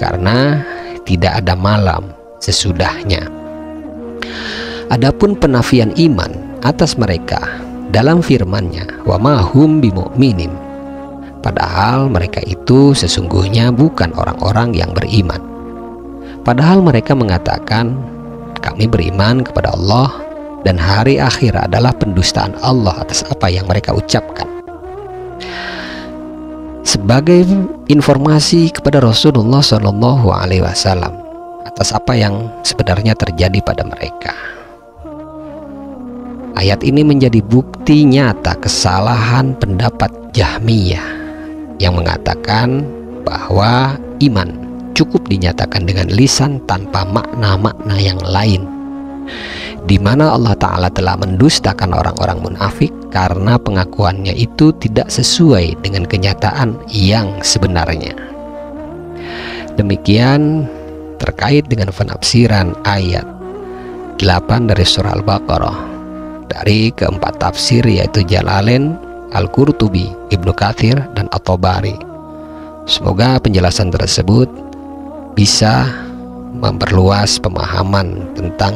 karena tidak ada malam sesudahnya. Adapun penafian iman atas mereka dalam firman-Nya wa ma hum bimu'minin, padahal mereka itu sesungguhnya bukan orang-orang yang beriman. Padahal mereka mengatakan kami beriman kepada Allah dan hari akhir adalah pendustaan Allah atas apa yang mereka ucapkan. Sebagai informasi kepada Rasulullah SAW atas apa yang sebenarnya terjadi pada mereka, ayat ini menjadi bukti nyata kesalahan pendapat Jahmiyah yang mengatakan bahwa iman cukup dinyatakan dengan lisan tanpa makna-makna yang lain, di mana Allah Ta'ala telah mendustakan orang-orang munafik karena pengakuannya itu tidak sesuai dengan kenyataan yang sebenarnya. Demikian terkait dengan penafsiran ayat 8 dari surah Al-Baqarah dari keempat tafsir, yaitu Jalalain, Al-Qurtubi, Ibnu Katsir, dan At-Tabari. Semoga penjelasan tersebut bisa memperluas pemahaman tentang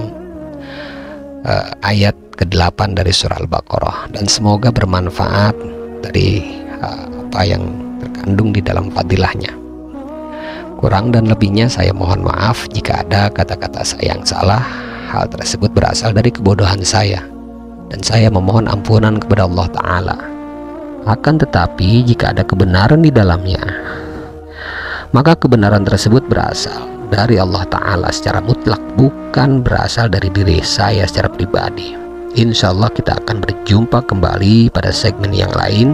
ayat ke-8 dari surah Al-Baqarah, dan semoga bermanfaat dari apa yang terkandung di dalam fadilahnya. Kurang dan lebihnya saya mohon maaf jika ada kata-kata saya yang salah. Hal tersebut berasal dari kebodohan saya, dan saya memohon ampunan kepada Allah Ta'ala. Akan tetapi jika ada kebenaran di dalamnya, maka kebenaran tersebut berasal dari Allah Ta'ala secara mutlak, bukan berasal dari diri saya secara pribadi. Insya Allah kita akan berjumpa kembali pada segmen yang lain.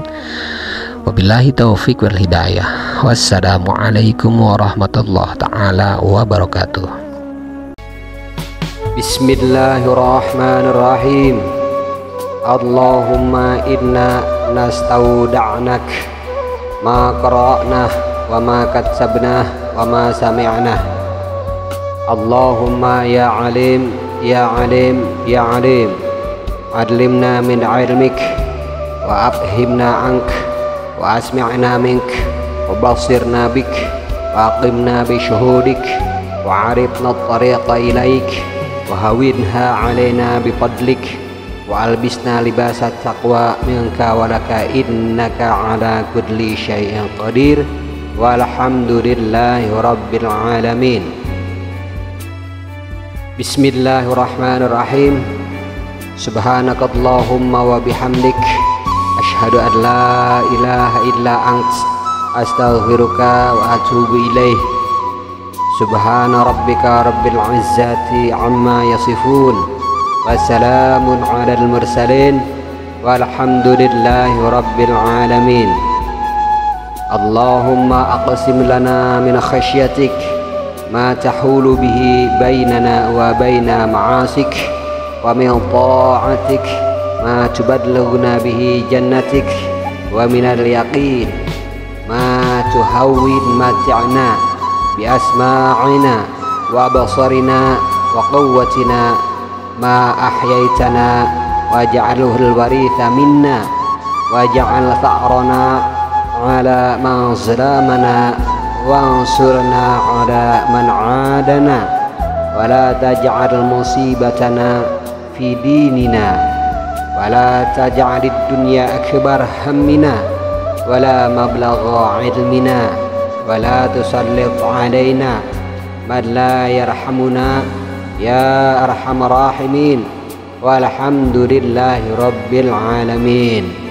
Wabillahi taufiq wal hidayah. Wassalamualaikum warahmatullahi ta'ala wabarakatuh. Bismillahirrahmanirrahim. Allahumma inna nastauda'nak ma qara'nah wa ma katsabnah wa ma sami'nah. Allahumma ya alim ya alim ya alim, adlimna min ilmik wa afhimna ank wa asmi'na mink wa basirna bik wa aqimna bi syuhudik wa arifna at-tariqa ilaik wa hawinha alaina bi fadlik wa albisna libasat taqwa minka walaka innaka ala kulli syai'in qadir walhamdulillahi rabbil alamin. Bismillahirrahmanirrahim. Subhanakallahumma wa bihamdik, asyhadu an la ilaha illa ant, astaghfiruka wa atubu ilaih. Subhana rabbika rabbil izzati amma yasifun, wassalamun alal mursalin, walhamdulillahi rabbil alamin. Allahumma aqsim lana min khasyatik ma tahulu bihi bainana wa baina ma'asik, wa min ta'atik ma tubadlaghuna bihi jannatik, wa minal yaqin ma tuhawwin mati'na bi asma'ina wa basarina wa quwwatina ma ahyaitana, waj'alhu al-waritha minna, waj'al tha'rana ala man zalamana, wansurna ala man 'adana, wa la taj'al musibatana fi dinina, wa la taj'al ad-dunya akbar hammina, wa la mablagha 'ilmina, wa la tusallit 'alaina man la yarhamuna ya arhamar rahimin, walhamdulillahi rabbil alamin.